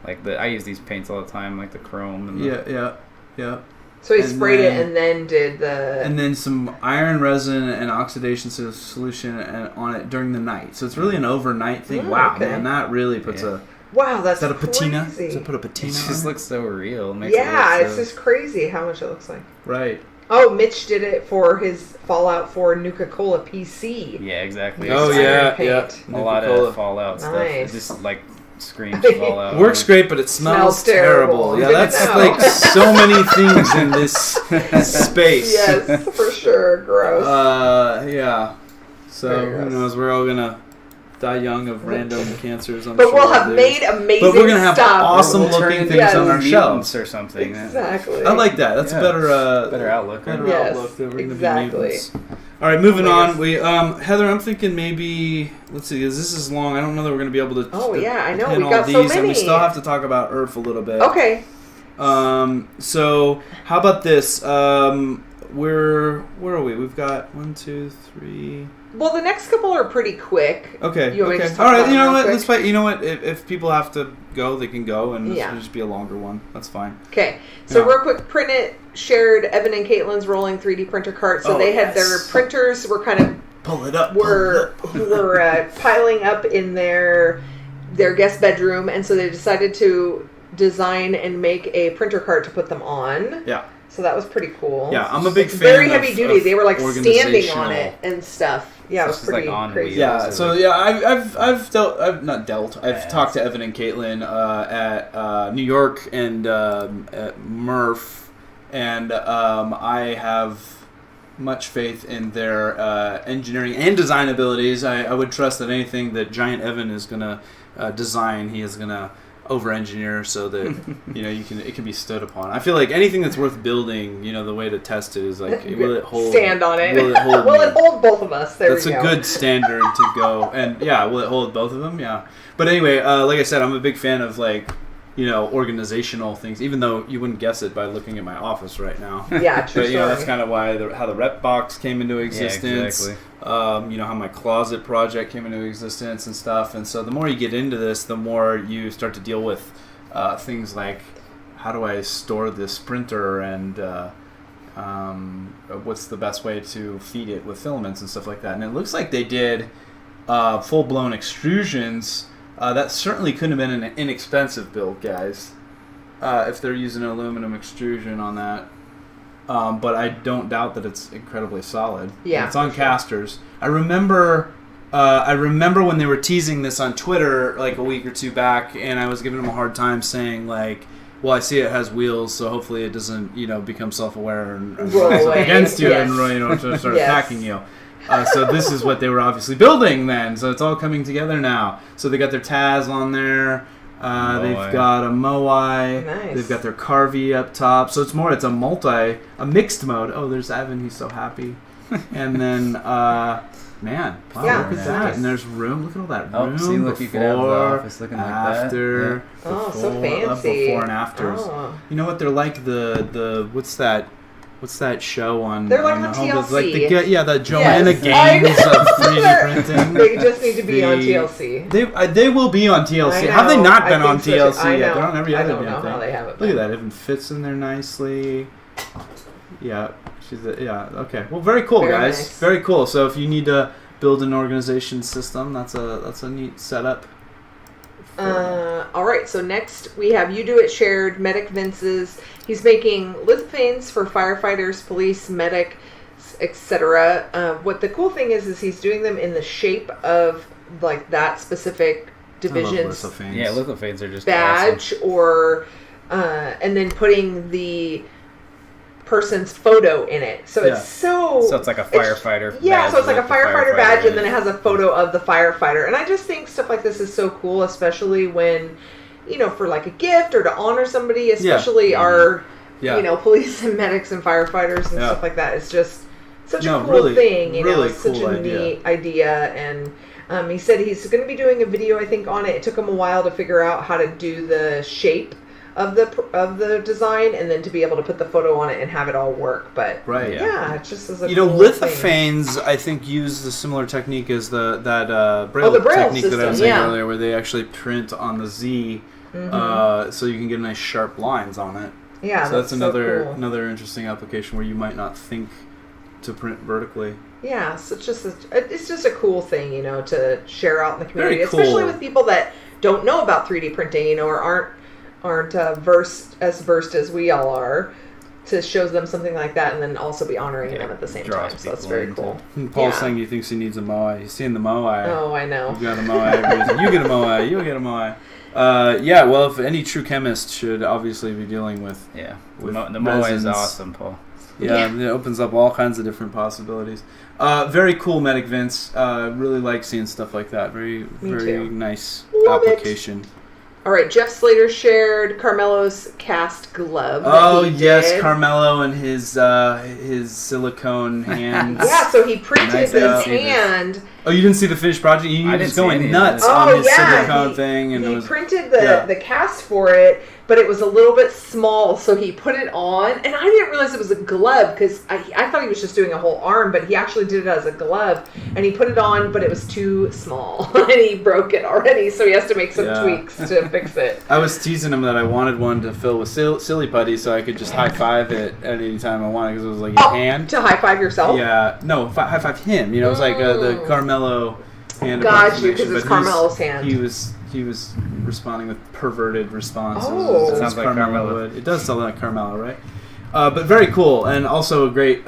like I use these paints all the time, like the chrome and the, Yeah. So he And sprayed then- it and then did the... And then some iron resin and oxidation solution on it during the night. So it's really an overnight thing. Wow, okay. man, that really puts Yeah. Wow, that's Is that a patina? crazy. Does it put a it patina just on looks so real. It makes Yeah, it look it's so, just crazy how much it looks like. it? Right. Oh, Mitch did it for his Fallout 4 Nuka-Cola PC. Yeah, exactly. Oh, It's yeah, iron paint. A lot Nuka-Cola. of Fallout stuff. Nice. It just like screams Fallout. Works great, but it smells Smells terrible. Yeah, Good to that's know. like so many things in this space. Yes, for sure. Gross. Yeah. So Very who gross. knows? We're all gonna die young of random cancers. I'm but sure. we'll have There's- made amazing But we're gonna have stuff. awesome We'll turn looking into things Yes. on our mutants shelves. or something. Exactly. I like that. That's Yeah. a better Better outlook. Better Yes, outlook that we're gonna exactly. be mutants. All right, moving Oh my on. gosh. We Heather, I'm thinking maybe let's see, 'cause this is long. I don't know that we're gonna be able to. Oh, yeah, I know. pin We all got so these, and we many. still have to talk about ERRF a little bit. Okay. So how about this? Where are we? We've got 1, 2, 3. Well, the next couple are pretty quick. Okay. You want me to okay. just talk All right. about You know them real what? quick? Let's fight. You know what? If people have to go, they can go, and Yeah. this will just be a longer one. That's fine. Okay, so Yeah. real quick, Printit shared Evan and Caitlin's rolling 3D printer cart. So Oh, they had their yes. printers were kind of Pull it up. were piling up in their guest bedroom, and so they decided to design and make a printer cart to put them on. Yeah. So that was pretty cool. Yeah, I'm a big It's fan. very of- heavy duty. of They were like standing on organizational- it and stuff. Yeah, it was This is like pretty on crazy. wheels. Yeah, Those so are- yeah, I've Yeah. talked to Evan and Caitlin at New York and at Murph, and I have much faith in their engineering and design abilities. I would trust that anything that Giant Evan is gonna design, he is gonna over-engineer so that it can be stood upon. I feel like anything that's worth building, the way to test it is like, will it hold? Stand on it. Will it hold? Will me? it hold both of us? There That's we a go. good standard to go. And yeah, will it hold both of them? Yeah. But anyway, like I said, I'm a big fan of organizational things, even though you wouldn't guess it by looking at my office right now. Yeah, true But story. that's kind of why how the rep box came into existence. exactly. How my closet project came into existence and stuff. And so the more you get into this, the more you start to deal with things like, how do I store this printer, and what's the best way to feed it with filaments and stuff like that. And it looks like they did full-blown extrusions. That certainly couldn't have been an inexpensive build, guys, if they're using aluminum extrusion on that. But I don't doubt that it's incredibly solid. Yeah, And it's on for sure. casters. I remember when they were teasing this on Twitter like a week or two back, and I was giving them a hard time saying like, well, I see it has wheels, so hopefully it doesn't, become self-aware and Roll rise up away. against you Yes. and start Yes. attacking you. So this is what they were obviously building then. So it's all coming together now. So they got their Taz on there. They've got a Moai. Nice. They've got their Carvey up top. So it's a mixed mode. Oh, there's Evan. He's so happy. And then, wow, Yeah, look at that's that. nice. And there's room. Look at all that Oh, room. see, look, you could have the before, office looking like that. after. Oh, so before- fancy. Before and afters. Oh. You know what? They're like the what's that show on? They're like on on home? It's like TLC. the Joanna Yes, I Gaines know. of 3D printing. They just need to be on The- TLC. They will be on TLC. I Have they know. not I been on think so, too. TLC I yet? know. They're on every I other don't know damn thing. how they haven't Look at been. that. Even fits in there nicely. Yeah, okay. Well, very cool, Very guys. nice. Very cool. So if you need to build an organization system, that's a neat setup. All right, so next we have You Do It Shared, Medic Vince's. He's making lithopanes for firefighters, police, medic, etc. What the cool thing is he's doing them in the shape of like that specific divisions lithophanes. lithophanes are just badge, awesome. or and then putting the person's photo in it. So it's So it's like a firefighter. so it's like a with the firefighter badge, and then in it has a photo of the firefighter. And I just think stuff like this is so cool, especially when, for like a gift or to honor somebody, especially our, police and medics and firefighters and stuff like that. It's just such a cool thing, It's such a neat idea. And he said he's going to be doing a video, I think, on it. It took him a while to figure out how to do the shape of the design, and then to be able to put the photo on it and have it all work. But it just is a cool lithophanes thing. I think use the similar technique as that braille technique system, that I was saying earlier, where they actually print on the Z, so you can get nice sharp lines on it. Yeah, so that's another cool. another interesting application where you might not think to print vertically. Yeah, so it's just a cool thing, to share out in the community, Very cool. especially with people that don't know about 3D printing, or aren't versed as we all are, to show them something like that, and then also be honoring them at the same time. So that's very cool. Paul's saying he thinks he needs a Moai. He's seen the Moai. Oh, I know. You got a Moai. You get a Moai. You get a Moai. Well, if any true chemist should obviously be dealing with the Moai is awesome, Paul. Yeah, it opens up all kinds of different possibilities. Very cool, Medic Vince. Really like seeing stuff like that. Very nice application. All right, Jeff Slater shared Carmelo's cast glove. Oh yes, Carmelo and his silicone hand. So he printed his hand. Oh, you didn't see the finished project? You were just going nuts on his silicone thing, and he printed the cast for it, but it was a little bit small, so he put it on, and I didn't realize it was a glove, because I thought he was just doing a whole arm, but he actually did it as a glove, and he put it on, but it was too small, and he broke it already, so he has to make some tweaks to fix it. I was teasing him that I wanted one to fill with silly putty, so I could just high five it at any time I wanted, because it was like a hand. To high five yourself? Yeah, no, high five him. It was like the Carmelo hand. Got you, because it's Carmelo's hand. He was responding with perverted responses. Oh, it sounds like Carmelo would. It does sound like Carmelo, right? But very cool, and also a great. It's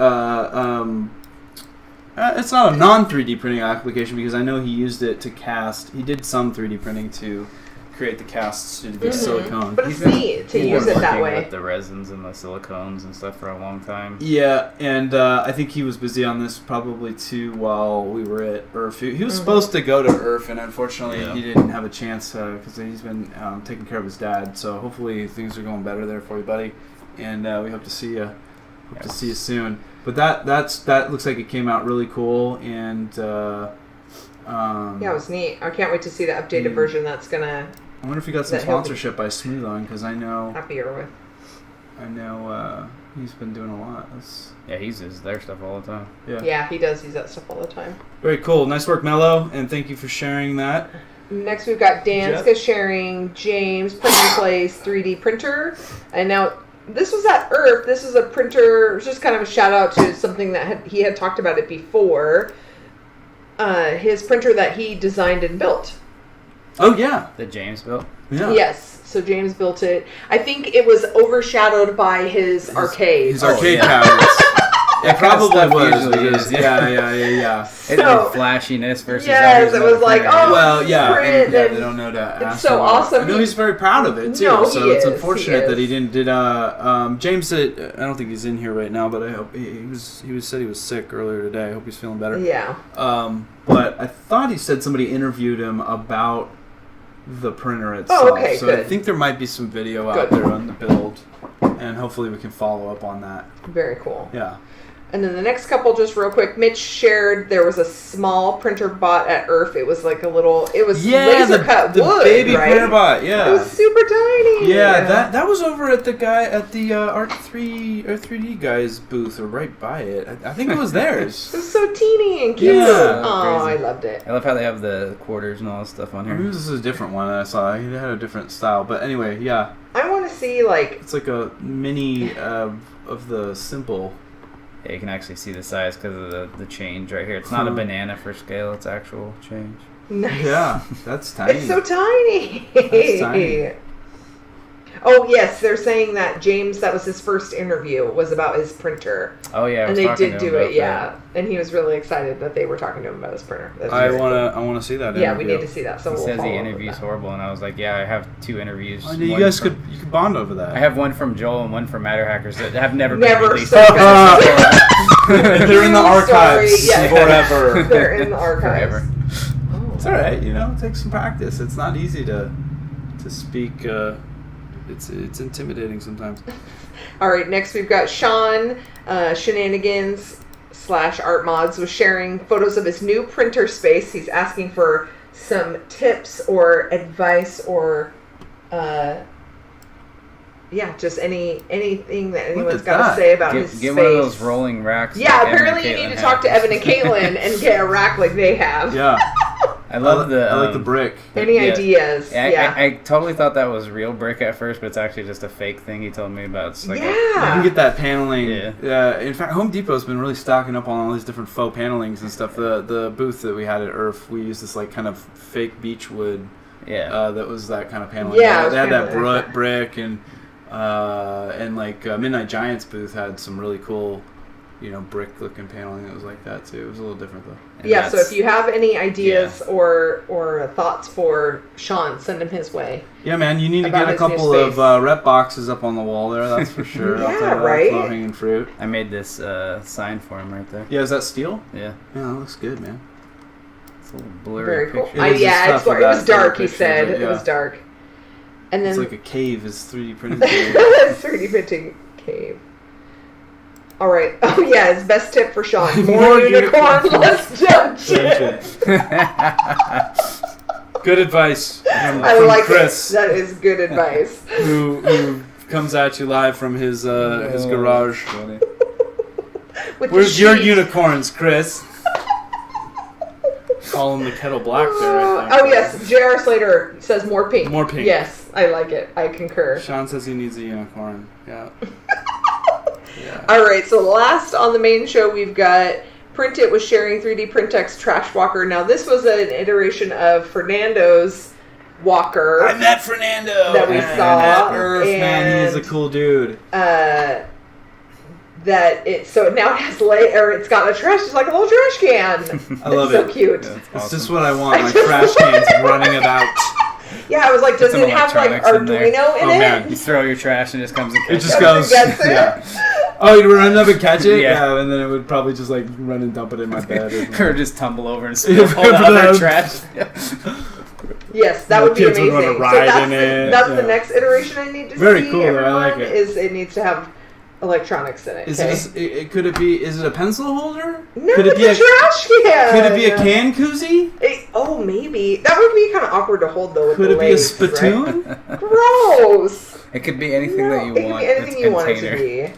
not a non-3D printing application, because I know he used it to cast. He did some 3D printing to create the casts in silicone. But it's neat to use it that way. With the resins and the silicones and stuff for a long time. Yeah, and I think he was busy on this probably too while we were at ERRF. He was supposed to go to ERRF, and unfortunately he didn't have a chance because he's been taking care of his dad. So hopefully things are going better there for you, buddy. And we hope to see you. To see you soon. But that looks like it came out really cool, and it was neat. I can't wait to see the updated version. That's gonna. I wonder if he got some sponsorship by Smooth On, because I know. Happier with. I know he's been doing a lot. He uses their stuff all the time. Yeah, he does use that stuff all the time. Very cool. Nice work, Mello, and thank you for sharing that. Next, we've got Danska sharing James Print and Place 3D printer, and now. This was at ERRF. This is a printer, just kind of a shout out to something that he had talked about it before. His printer that he designed and built. Oh, yeah. That James built? Yeah. Yes. So James built it. I think it was overshadowed by his arcade. His arcade cabinets. It probably was. Yeah. So, the flashiness versus it was like, they don't know to ask. It's so awesome. I know he's very proud of it too. So it's unfortunate that he didn't James said, I don't think he's in here right now, but I hope he said he was sick earlier today. I hope he's feeling better. Yeah. But I thought he said somebody interviewed him about the printer itself. Oh, okay, so good. I think there might be some video out there on the build, and hopefully we can follow up on that. Very cool. Yeah. And then the next couple, just real quick, Mitch shared there was a small printer bot at ERRF. It was like laser cut wood, the baby right? printer bot, yeah. It was super tiny. Yeah, that was over at the guy at the Art3D guy's booth, or right by it. I think it was theirs. It was so teeny and cute. Yeah. Oh, I loved it. I love how they have the quarters and all this stuff on here. Maybe this is a different one that I saw. He had a different style, but anyway, yeah. I want to see it's like a mini of the simple. Yeah, you can actually see the size because of the change right here. It's not a banana for scale, it's actual change. Nice. Yeah, that's tiny. It's so tiny. That's tiny. Oh yes, they're saying that James, that was his first interview, was about his printer. Oh yeah, and they did do it. Yeah, and he was really excited that they were talking to him about his printer. I wanna see that. Yeah, interview. we need to see that. So he we'll says the follow up with interview's that. horrible, and I was like, yeah, I have 2 interviews. Oh, you guys could bond over that. I have one from Joel and one from Matter Hackers that have never been Never released. spoken. They're in the archives Yes. forever. They're in the archives. Forever. Oh. It's all right, it takes some practice. It's not easy to speak. It's intimidating sometimes. All right, next we've got Sean Shenanigans / Art Mods was sharing photos of his new printer space. He's asking for some tips or advice or just anything that anyone's got to say about his space. Get one of those rolling racks. Yeah, like apparently you need to talk to Evan and Caitlin and get a rack like they have. Yeah. I love I like the brick. Any ideas? Yeah. I totally thought that was real brick at first, but it's actually just a fake thing he told me about. It's like You can get that paneling. Yeah. In fact, Home Depot's been really stocking up on all these different faux panelings and stuff. The booth that we had at ERRF, we used this like kind of fake beech wood. Yeah. That was that kind of paneling. Yeah, They had that like brick and like Midnight Giants booth had some really cool, brick looking paneling that was like that too. It was a little different though. Yeah, so if you have any ideas or thoughts for Sean, send them his way. Yeah, man, you need to About get a his new couple space. of rep boxes up on the wall there, that's for sure. Yeah, I'll tell you that, right? low-hanging fruit. I made this sign for him right there. Yeah, is that steel? Yeah. Yeah, that looks good, man. It's a little blurry Very cool. picture. It is tough It was with dark, that he picture, said. but It was yeah. dark. And then It's like a cave is 3D printed. 3D printing cave. All right. Oh yeah, his best tip for Sean: more unicorn, less dungeon. Good advice from I like Chris, it. That is good advice. who comes at you live from his garage. With the Where's your sheet. unicorns, Chris? Call him the kettle black there, I think. Oh yes, J.R. Slater says more pink. More pink. Yes, I like it. I concur. Sean says he needs a unicorn. Yeah. All right, so last on the main show, we've got Print It was sharing 3D Printex Trash Walker. Now, this was an iteration of Fernando's walker. I met Fernando. That we saw, At ERRF, man, and- he's a cool dude. So now it has it's got a trash, it's like a little trash can. I love it's so it. cute. Yeah, It's just what I want, my trash cans running about. Yeah, I was like, does some it have like electronics in there. Arduino in Oh, it? man. You throw your trash and it just comes and It just Comes goes. and gets it? Yeah. Oh, you'd run up and catch it? Yeah. And then it would probably just like run and dump it in my bed. or just tumble over and spill all the other trash. Yes, that The would be kids would amazing. wanna ride that's in the, it, that's yeah. the next iteration I need to Very see. cool, I Everyone, like it. Is it needs to have electronics in it. Is okay? could it be? Is it a pencil holder? No, could it's a trash can. Could it be a can koozie? Oh, maybe that would be kind of awkward to hold though. With Could the it be a legs, right? spittoon? Gross. It could be anything No, that you it want. could be anything It's you want it to container. be.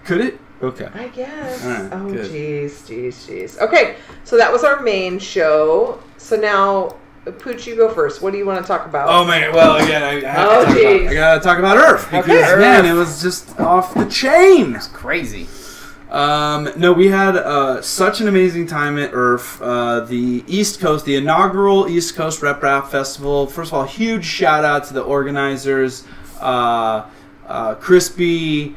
Could it? Okay. I guess. All right, Oh, good. jeez. Okay, so that was our main show. So now, Pooch, you go first. What do you want to talk about? Oh man. Well, again, I have Oh, to talk jeez. about, I gotta talk about ERRF because Okay. man, it was just off the chain. It's crazy. No, we had such an amazing time at ERRF. The East Coast, the inaugural East Coast Rep Rap Festival. First of all, huge shout out to the organizers, Crispy,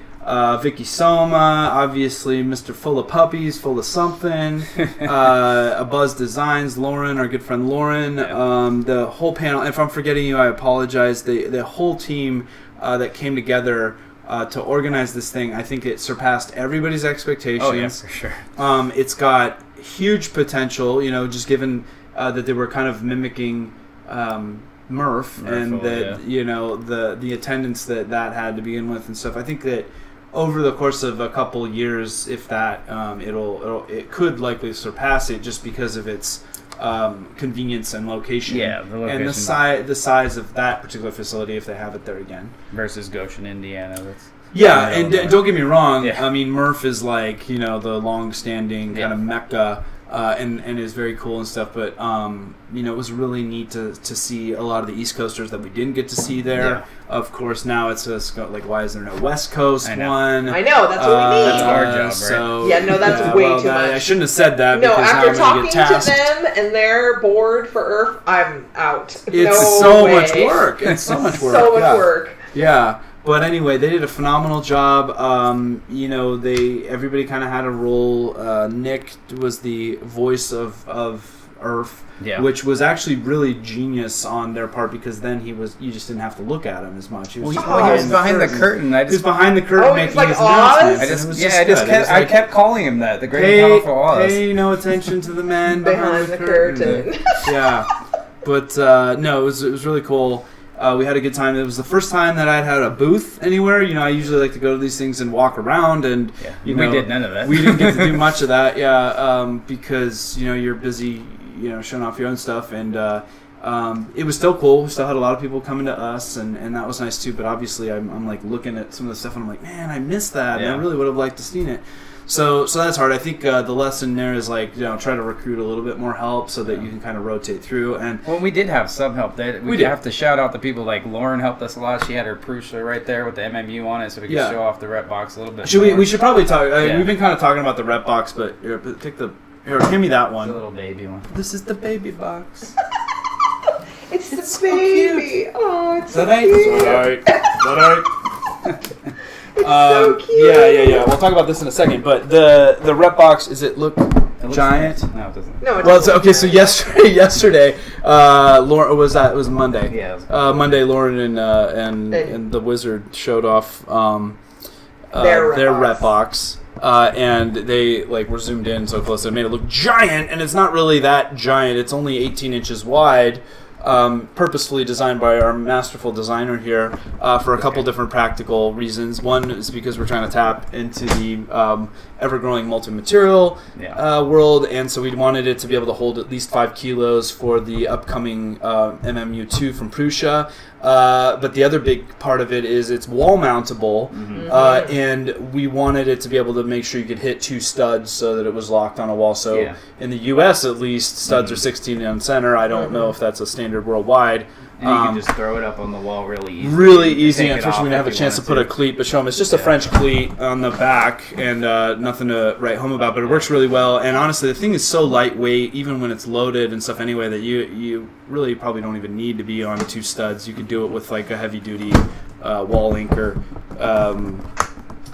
Vicky Soma, obviously Mr. Full of Puppies, Full of Something, A Buzz Designs, Lauren, our good friend Lauren, the whole panel. And if I'm forgetting you, I apologize. The whole team that came together to organize this thing, I think it surpassed everybody's expectations. Oh yeah, for sure. It's got huge potential, just given that they were kind of mimicking Murph and that the attendance that had to begin with and stuff. I think that over the course of a couple years, if that, it could likely surpass it just because of its convenience and location. Yeah, the location. And the size of that particular facility if they have it there again. Versus Goshen, Indiana. That's Yeah, and don't get me wrong. Yeah. I mean, Murph is like the long-standing kind of mecca, and is very cool and stuff. But it was really neat to see a lot of the East Coasters that we didn't get to see there. Yeah. Of course, now it's like, why is there no West Coast I know. one? I know, that's what we need. That's our job, right? So, Yeah, no, that's way too much. I shouldn't have said that. No, because after now I'm gonna talking get to tasked. them and their board for ERRF, I'm out. It's No so way. much work. It's so much work. So much yeah. work. Yeah. But anyway, they did a phenomenal job. Everybody kind of had a role. Nick was the voice of ERRF, which was actually really genius on their part because then you just didn't have to look at him as much. He was behind the curtain. He was behind the curtain making his announcements. I kept calling him that. The great and powerful Oz. Pay no attention to the man behind the curtain. Yeah, but no, it was really cool. We had a good time. It was the first time that I'd had a booth anywhere. I usually like to go to these things and walk around, and we did none of that. We didn't get to do much of that, because you're busy, showing off your own stuff, and it was still cool. We still had a lot of people coming to us, and that was nice too. But obviously, I'm like looking at some of the stuff, and I'm like, man, I missed that. And I really would have liked to seen it. So that's hard. I think the lesson there is try to recruit a little bit more help so that you can kind of rotate through. And we did have some help. We did have to shout out the people like Lauren helped us a lot. She had her Pooch right there with the MMU on it, so we could show off the rep box a little bit. We should probably talk. We've been kind of talking about the rep box, but here, give me that one. The little baby one. This is the baby box. It's the baby. Cute. Oh, it's so cute. It's so cute. Yeah. We'll talk about this in a second. But the rep box, does it look giant? Nice. No, it doesn't. No, it well, doesn't. Okay. So yesterday, Lauren it was Monday. Yeah. It was Monday, Lauren and the Wizard showed off their rep box. And they were zoomed in so close, it made it look giant, and it's not really that giant. It's only 18 inches wide. Purposefully designed by our masterful designer here for a couple different practical reasons. One is because we're trying to tap into the ever-growing multi-material world, and so we wanted it to be able to hold at least 5 kilos for the upcoming MMU2 from Prussia. But the other big part of it is it's wall mountable, and we wanted it to be able to make sure you could hit 2 studs so that it was locked on a wall. So in the US at least, studs are 16 on center. I don't know if that's a standard worldwide. And you can just throw it up on the wall really easy. Really easy, especially when you have a chance to put a cleat. But show them it's just a French cleat on the back, and nothing to write home about. But it works really well. And honestly, the thing is so lightweight, even when it's loaded and stuff anyway, that you really probably don't even need to be on 2 studs. You could do it with a heavy duty wall anchor.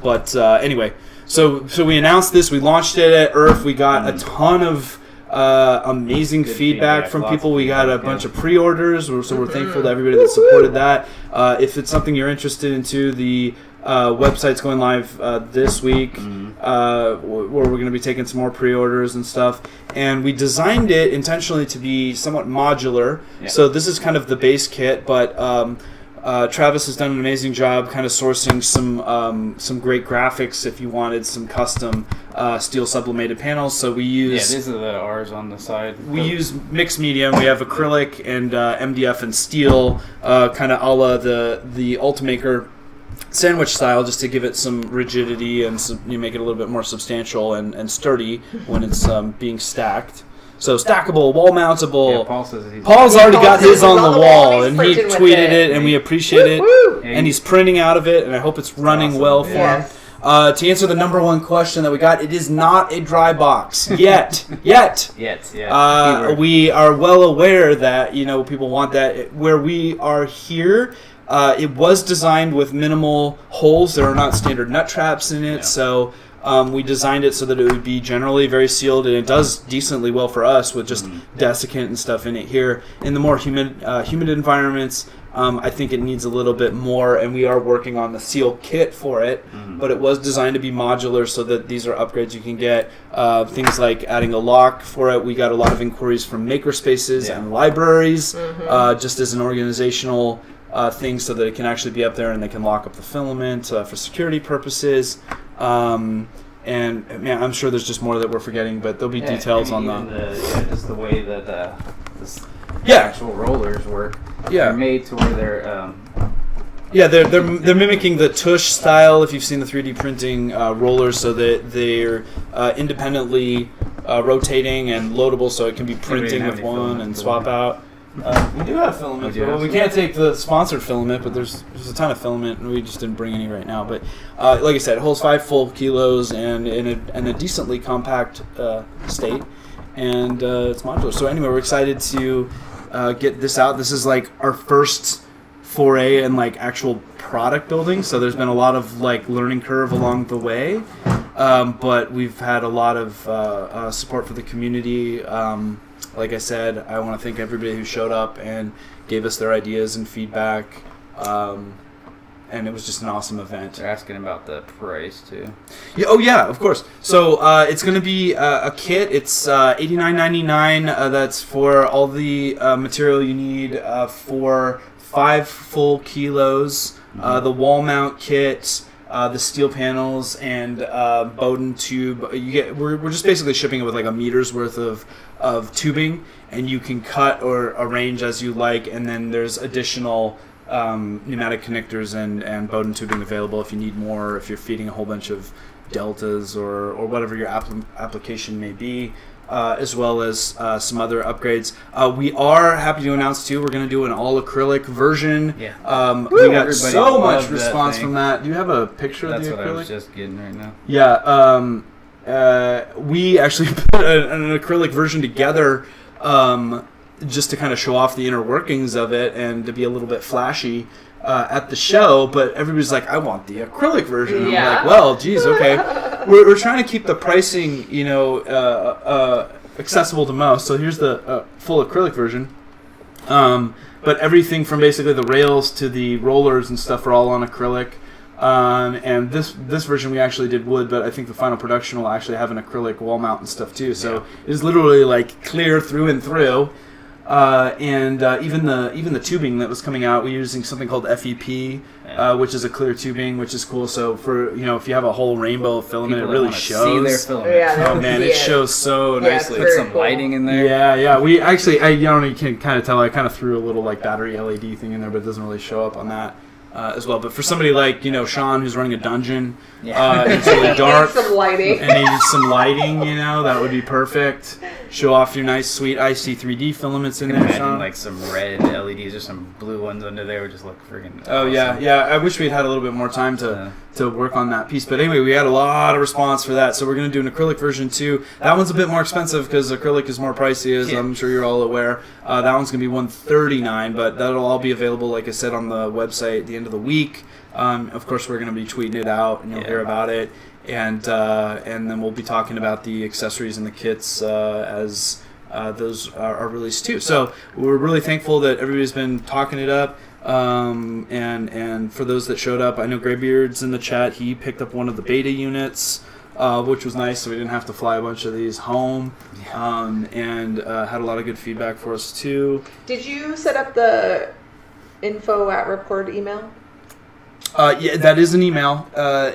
Anyway, so we announced this. We launched it at ERRF. We got a ton of amazing feedback from people. We got a bunch of pre-orders, so we're thankful to everybody that supported that. If it's something you're interested into, the website's going live this week, where we're going to be taking some more pre-orders and stuff. And we designed it intentionally to be somewhat modular. So this is kind of the base kit, but Travis has done an amazing job kind of sourcing some great graphics if you wanted some custom steel sublimated panels. So we use... these are the R's on the side. We use mixed medium. We have acrylic and MDF and steel, kind of a la the Ultimaker sandwich style, just to give it some rigidity and you make it a little bit more substantial and sturdy when it's being stacked. So stackable, wall mountable. Yeah, Paul's already got his on the wall, and he tweeted it, and we appreciate it. And he's printing out of it, and I hope it's running well for him. To answer the number one question that we got, it is not a dry box yet. We are well aware that people want that. Where we are here, it was designed with minimal holes. There are not standard nut traps in it, so. We designed it so that it would be generally very sealed, and it does decently well for us with just desiccant and stuff in it here. In the more humid environments, I think it needs a little bit more, and we are working on the seal kit for it, but it was designed to be modular so that these are upgrades you can get. Things like adding a lock for it. We got a lot of inquiries from makerspaces and libraries, just as an organizational thing so that it can actually be up there and they can lock up the filament for security purposes. And man, I'm sure there's just more that we're forgetting, but there'll be details on just the way that the actual rollers work. They're made to where they're mimicking the tush style. If you've seen the 3D printing rollers, so that they're independently rotating and loadable, so it can be printing with one and swap out. We do have filament. We can't take the sponsored filament, but there's a ton of filament, and we just didn't bring any right now. But like I said, it holds 5 full kilos and in a decently compact state, and it's modular. So anyway, we're excited to get this out. This is like our first foray in like actual product building, so there's been a lot of like learning curve along the way, but we've had a lot of support for the community. Like I said, I want to thank everybody who showed up and gave us their ideas and feedback, and it was just an awesome event. They're asking about the price too. Yeah, oh yeah, of course. So it's going to be a kit. It's $89.99. That's for all the material you need for 5 full kilos. The wall mount kit, the steel panels, and Bowden tube. We're just basically shipping it with like a meter's worth of tubing, and you can cut or arrange as you like. And then there's additional pneumatic connectors and Bowden tubing available if you need more, if you're feeding a whole bunch of deltas or whatever your application may be, as well as some other upgrades. We are happy to announce too, we're going to do an all acrylic version. Yeah. We got so much response from that. Do you have a picture of the acrylic? That's what I was just getting right now. Yeah. We actually put an acrylic version together just to kind of show off the inner workings of it and to be a little bit flashy at the show, but everybody's like, I want the acrylic version. Yeah. I'm like, well, geez, okay. We're trying to keep the pricing, accessible to most. So here's the full acrylic version. But everything from basically the rails to the rollers and stuff are all on acrylic. And this version we actually did wood, but I think the final production will actually have an acrylic wall mount and stuff too. So it's literally like clear through and through. And even the tubing that was coming out, we're using something called FEP, which is a clear tubing, which is cool. So for if you have a whole rainbow of filament, People it really see their shows. filament. Yeah, Oh man, it shows so nicely. Put some lighting in there. Yeah. We actually, you can kind of tell. I kind of threw a little like battery LED thing in there, but it doesn't really show up on that as well. But for somebody like Sean, who's running a dungeon, it's really dark, some lighting, and needs some lighting, that would be perfect. Show off your nice, sweet IC3D filaments in there, Imagine Sean. like some red LEDs or some blue ones under there would just look friggin' Oh awesome. yeah. I wish we'd had a little bit more time to work on that piece. But anyway, we had a lot of response for that, so we're going to do an acrylic version too. That one's a bit more expensive because acrylic is more pricey, as I'm sure you're all aware. That one's going to be $139, but that'll all be available, like I said, on the website at the end of the week. Of course, we're going to be tweeting it out, and you'll hear about it. And then we'll be talking about the accessories and the kits as those are released too. So we're really thankful that everybody's been talking it up. And for those that showed up, I know Graybeard's in the chat. He picked up one of the beta units, which was nice, so we didn't have to fly a bunch of these home. And had a lot of good feedback for us too. Did you set up the info@Ripcord email? Yeah, that is an email.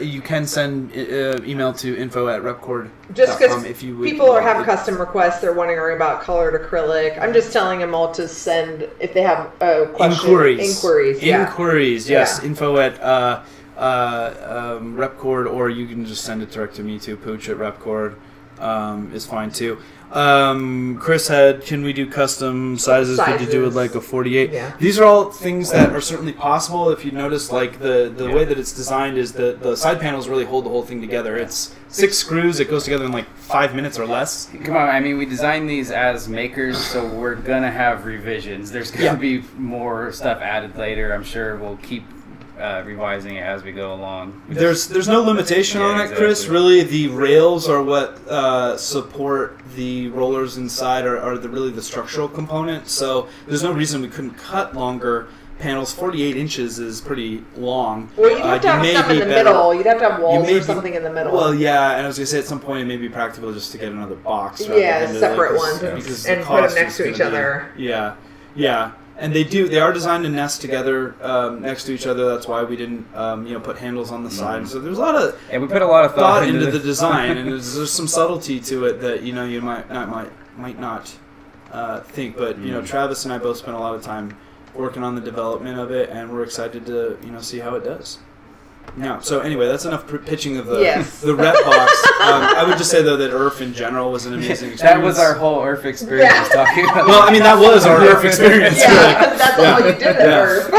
You can send email to info@repcord.com. Just because if you people have custom requests, they're wondering about colored acrylic. I'm just telling them all to send if they have a question. Inquiries. Yes. Info@Repcord, or you can just send it direct to me too. Pooch at Repcord is fine too. Chris had, can we do custom sizes? Could you do it like a 48? Yeah. These are all things that are certainly possible. If you notice, like the way that it's designed is the side panels really hold the whole thing together. It's 6 screws. It goes together in like 5 minutes or less. Come on, I mean, we designed these as makers, so we're gonna have revisions. There's gonna be more stuff added later. I'm sure we'll keep revising it as we go along. There's no limitation on it, exactly. Chris. Really, the rails are what support the rollers inside, are really the structural component. So there's no reason we couldn't cut longer panels. 48 inches is pretty long. Well, you'd have to have some in the middle. You'd have to have walls or something in the middle. Well, yeah, and I was going to say at some point it may be practical just to get another box. Separate ones and put them next to each other. Yeah. And they are designed to nest together next to each other. That's why we didn't, put handles on the side. So there's a lot of we put a lot of thought into the design, and there's some subtlety to it that you might not think. But Travis and I both spent a lot of time working on the development of it, and we're excited to see how it does. Yeah. So anyway, that's enough pitching of the rep box. I would just say though that ERRF in general was an amazing experience. That was our whole ERRF experience. Yeah. Talking about. Well, I mean that was our ERRF experience. Yeah, that's all you did at ERRF.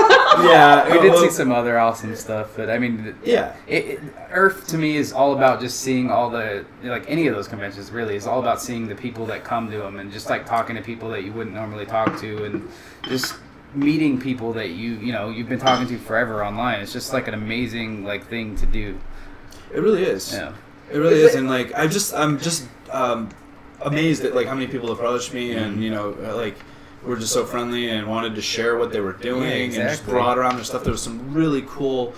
Yeah, we did see some other awesome stuff, but I mean, ERRF to me is all about just seeing all the any of those conventions. Really, is all about seeing the people that come to them and just like talking to people that you wouldn't normally talk to, and just meeting people that you've been talking to forever online. It's just like an amazing like thing to do. It really is. Yeah. It really is, and like I'm just amazed at like how many people approached me, and like were just so friendly and wanted to share what they were doing, and just brought around their stuff. There was some really cool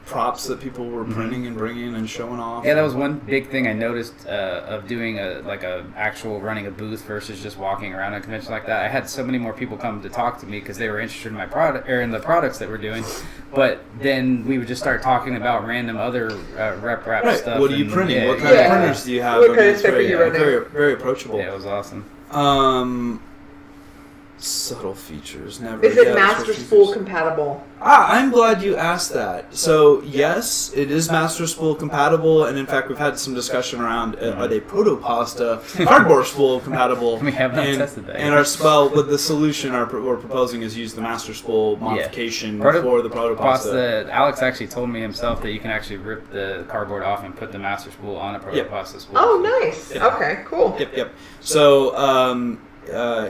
props that people were printing and bringing and showing off. Yeah, that was one big thing I noticed of doing actual running a booth versus just walking around a convention like that. I had so many more people come to talk to me because they were interested in my product or in the products that we're doing. But then we would just start talking about random other rep stuff. What are you printing? What kind of printers do you have? What kind of stuff are you running? Very, very approachable. Yeah, it was awesome. Subtle features. Never. Is it Master Spool compatible? I'm glad you asked that. So yes, it is Master Spool compatible, and in fact, we've had some discussion around are they Protopasta cardboard spool compatible? We have not tested that. And but the solution we're proposing is use the Master Spool modification for the Protopasta. Alex actually told me himself that you can actually rip the cardboard off and put the Master Spool on a Protopasta spool. Oh, nice. Yep. Okay, cool. Yep. So.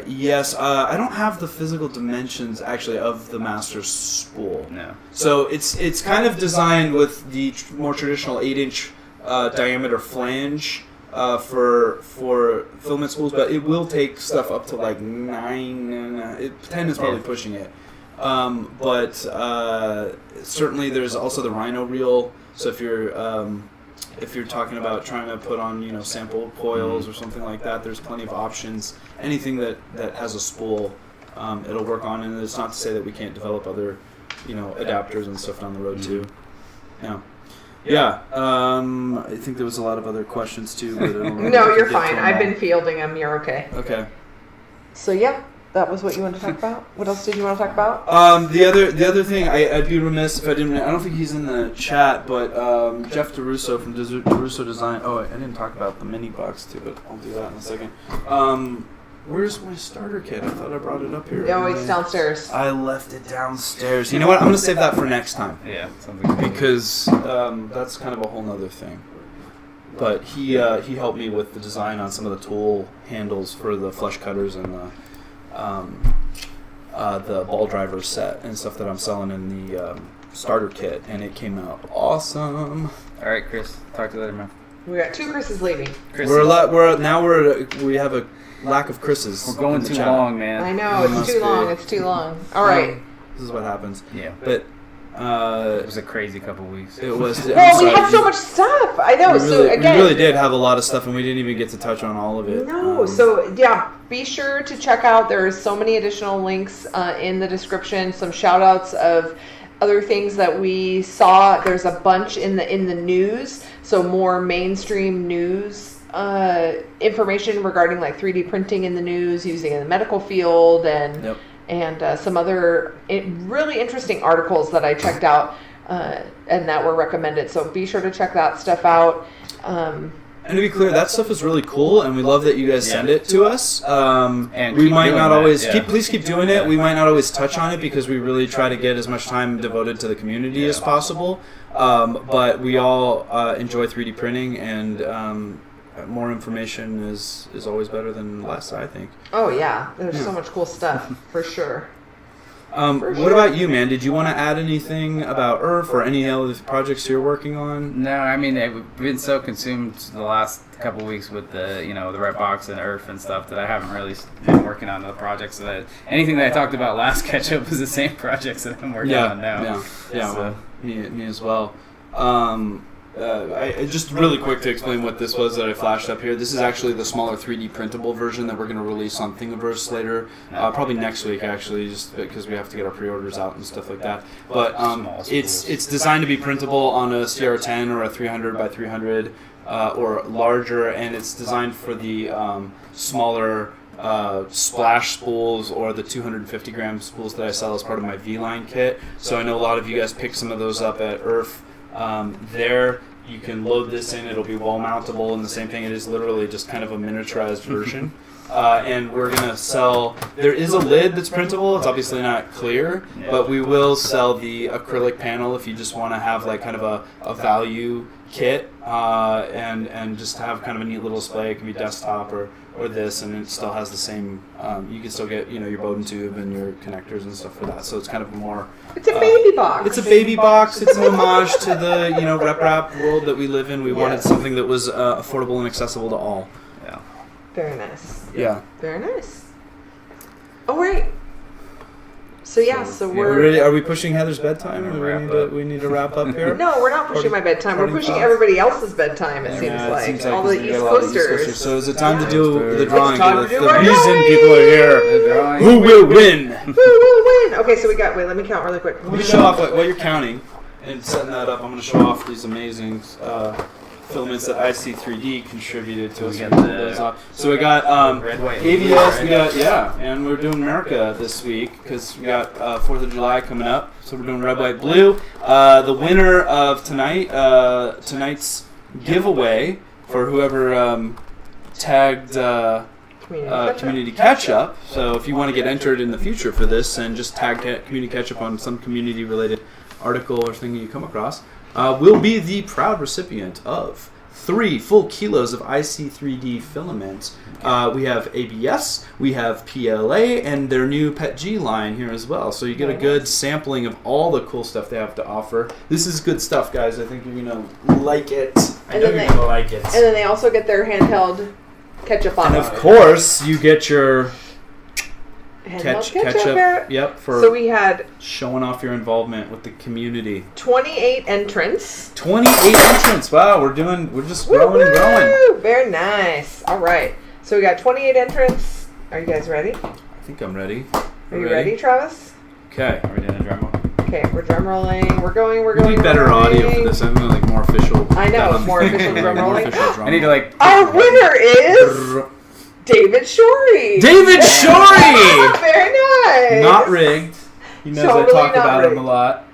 Yes, I don't have the physical dimensions actually of the Master Spool. No. So it's kind of designed with the more traditional 8-inch diameter flange for filament spools, but it will take stuff up to like 9. 10 is probably pushing it. But certainly there's also the Rhino reel. So if you're talking about trying to put on, sample coils or something like that, there's plenty of options. Anything that has a spool, it'll work on, and it's not to say that we can't develop other, adapters and stuff down the road too. Yeah. I think there was a lot of other questions too. But no, you're fine. I've been fielding them. You're okay. Okay. So yeah. That was what you wanted to talk about? What else did you want to talk about? The other thing, I'd be remiss if I didn't. I don't think he's in the chat, but Jeff DeRusso from DeRusso Design. Oh, I didn't talk about the mini box too, but I'll do that in a second. Where's my starter kit? I thought I brought it up here. No, it's downstairs. I left it downstairs. You know what? I'm going to save that for next time. Yeah, something because that's kind of a whole nother thing. But he helped me with the design on some of the tool handles for the flush cutters and the ball driver set and stuff that I'm selling in the starter kit, and it came out awesome. All right, Chris, talk to you later, man. We got 2 Chris's leaving. Chris, we have a lack of Chris's. We're going too long, man. I know, it's too long. It's too long. All right. This is what happens. Yeah. But it was a crazy couple weeks. It was. Well, we had so much stuff. I know. We really did have a lot of stuff, and we didn't even get to touch on all of it. No. So yeah, be sure to check out. There's so many additional links in the description. Some shout outs of other things that we saw. There's a bunch in the news. So more mainstream news information regarding like 3D printing in the news, using it in the medical field, and some other really interesting articles that I checked out and that were recommended. So be sure to check that stuff out. And to be clear, that stuff is really cool, and we love that you guys send it to us. And we might not always please keep doing it. We might not always touch on it because we really try to get as much time devoted to the community as possible. But we all enjoy 3D printing, and more information is always better than less, I think. Oh yeah, there's so much cool stuff for sure. What about you, man? Did you want to add anything about ERRF or any other projects you're working on? No, I mean, we've been so consumed the last couple of weeks with the Red Box and ERRF and stuff that I haven't really been working on the projects. Anything that I talked about last Ketchup was the same projects that I'm working on now. Yeah. Well, me as well. I just really quick to explain what this was that I flashed up here. This is actually the smaller 3D printable version that we're going to release on Thingiverse later, probably next week actually, just because we have to get our pre-orders out and stuff like that. But it's designed to be printable on a CR10 or a 300 by 300 or larger, and it's designed for the smaller splash spools or the 250 gram spools that I sell as part of my V-line kit. So I know a lot of you guys picked some of those up at ERRF. There you can load this in, it'll be wall mountable, and the same thing, it is literally just kind of a miniaturized version. and we're going to sell... There is a lid that's printable. It's obviously not clear, but we will sell the acrylic panel if you just want to have like kind of a value kit and just have kind of a neat little display. It can be desktop or this, and it still has the same... you can still get your Bowden tube and your connectors and stuff for that. So it's kind of a more... It's a baby box. It's a baby box. It's an homage to the rep world that we live in. We wanted something that was affordable and accessible to all. Yeah. Very nice. Yeah. Very nice. All right. So we're ready. Are we pushing Heather's bedtime? We need to wrap up here. No, we're not pushing my bedtime. We're pushing everybody else's bedtime. It seems like all the East Coasters. So is it time to do the drawing? time to do the our reason drawing. people are here. Who will win? Who will win? Okay, so we got. Wait, let me count really quick. Let me show off what you're counting and setting that up. I'm going to show off these amazing filaments that IC3D contributed to us. So we got red, white, ABS, blue, we got, and we're doing America this week because we got 4th of July coming up. So we're doing red, white, blue. The winner of tonight's giveaway for whoever tagged Community Ketchup. So if you want to get entered in the future for this, and just tag Community Ketchup on some community-related article or thing you come across, will be the proud recipient of 3 full kilos of IC3D filament. We have ABS, we have PLA, and their new PETG line here as well. So you get a good sampling of all the cool stuff they have to offer. This is good stuff, guys. I think you're going to like it. I know you're going to like it. And then they also get their handheld ketchup on. And of course, you get your... ketchup. Yep, for so we had showing off your involvement with the community. 28 entrants. 28 entrants. Wow, we're just growing and growing. Very nice. All right. So we got 28 entrants. Are you guys ready? I think I'm ready. Are you ready, Travis? Okay. Are we doing a drum roll? Okay, we're drum rolling. We're going. We need better audio for this. I'm going more official. I know, more official drum rolling. I need to like. Our winner is David Shorey. David Shorey. Very nice. Not rigged. He knows Totally I talk not about rigged. him a lot.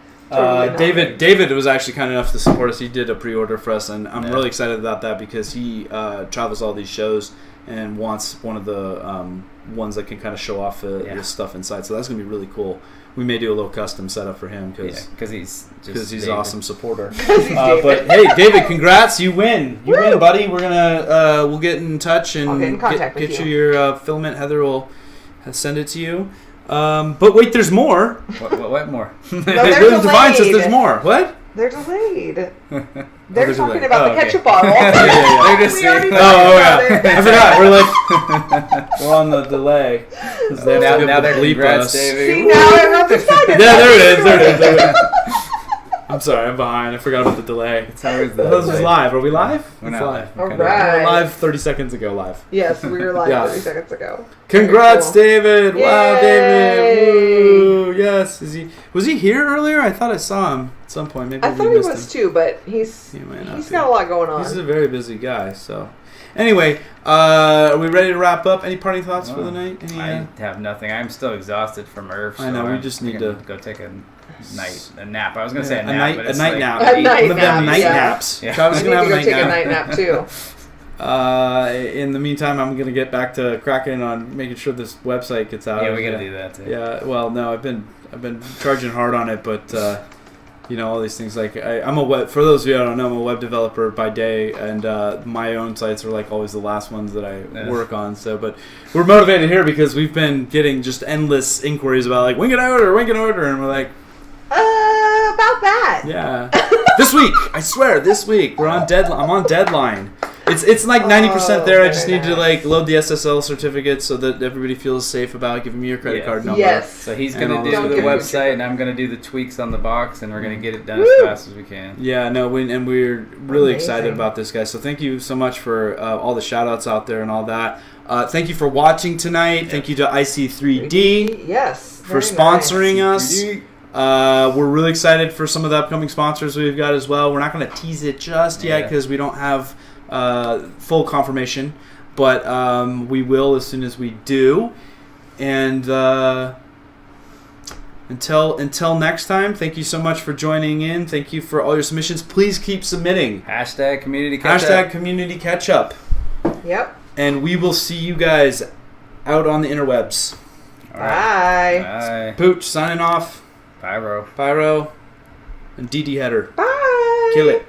David was actually kind enough to support us. He did a pre-order for us, and I'm really excited about that because he travels all these shows and wants one of the ones that can kind of show off the stuff inside. So that's going to be really cool. We may do a little custom setup for him because he's an awesome supporter. But hey, David, congrats! You win. You win, buddy. We're gonna we'll get in touch and get you your filament. Heather will send it to you. But wait, there's more. What more? No, Divine says there's more. What? They're delayed. They're they're talking delayed. about the Okay. ketchup bottle. They're just We already saying- talked about it. I forgot. We're on the delay. Now they're congrats, See, David. now everyone's excited. Yeah, there it is. I'm sorry, I'm behind. I forgot about the delay. It's always This was live. Are we live? We're It's not live. live. All Okay. right. We're live 30 seconds ago. Live. Yes, we were live Yeah. 30 seconds ago. Congrats, Very David! Wow, Yay! David! Woo! Yes. Was he here earlier? I thought I saw him at some point. Maybe I we thought he missed was him. too, but he's might not be. got a lot going on. He's a very busy guy. So, anyway, are we ready to wrap up? Any parting thoughts for the night? Any, I have nothing. I'm still exhausted from ERRF. I know, So we I'm just need gonna to- go take a nap. I was gonna say a a nap, night, but a it's night like, nap. A night One of them nap, night yeah. naps. Yeah. Travis I is need gonna to have go a night take a nap. night nap too. In the meantime, I'm gonna get back to cracking on making sure this website gets out. Yeah, we gotta do that too. Yeah, well, no, I've been charging hard on it, but all these things. Like I'm a web. For those of you who don't know, I'm a web developer by day, and my own sites are like always the last ones that I work on. So, but we're motivated here because we've been getting just endless inquiries about like when can I order, and we're like, About that. yeah, this week. I swear, this week we're on deadline. I'm on deadline. It's like 90% there. I just very need to like load the SSL certificate so that everybody feels safe about giving me your credit card number. Yes. So he's And gonna all do those the good things. website, and I'm gonna do the tweaks on the box, and we're gonna get it done Woo! as fast as we can. Yeah, no, and we're really Amazing. excited about this, guys. So thank you so much for all the shout-outs out there and all that. Thank you for watching tonight. Thank you to IC3D Yes. for sponsoring us. We're really excited for some of the upcoming sponsors we've got as well. We're not going to tease it just yet because we don't have full confirmation, but we will as soon as we do. And until next time, thank you so much for joining in. Thank you for all your submissions. Please keep submitting. Hashtag community ketchup. Hashtag community ketchup. Yep. And we will see you guys out on the interwebs. All right. Bye. Bye. Pooch signing off. Pyro. Pyro. And DD Header. Bye. Kill it.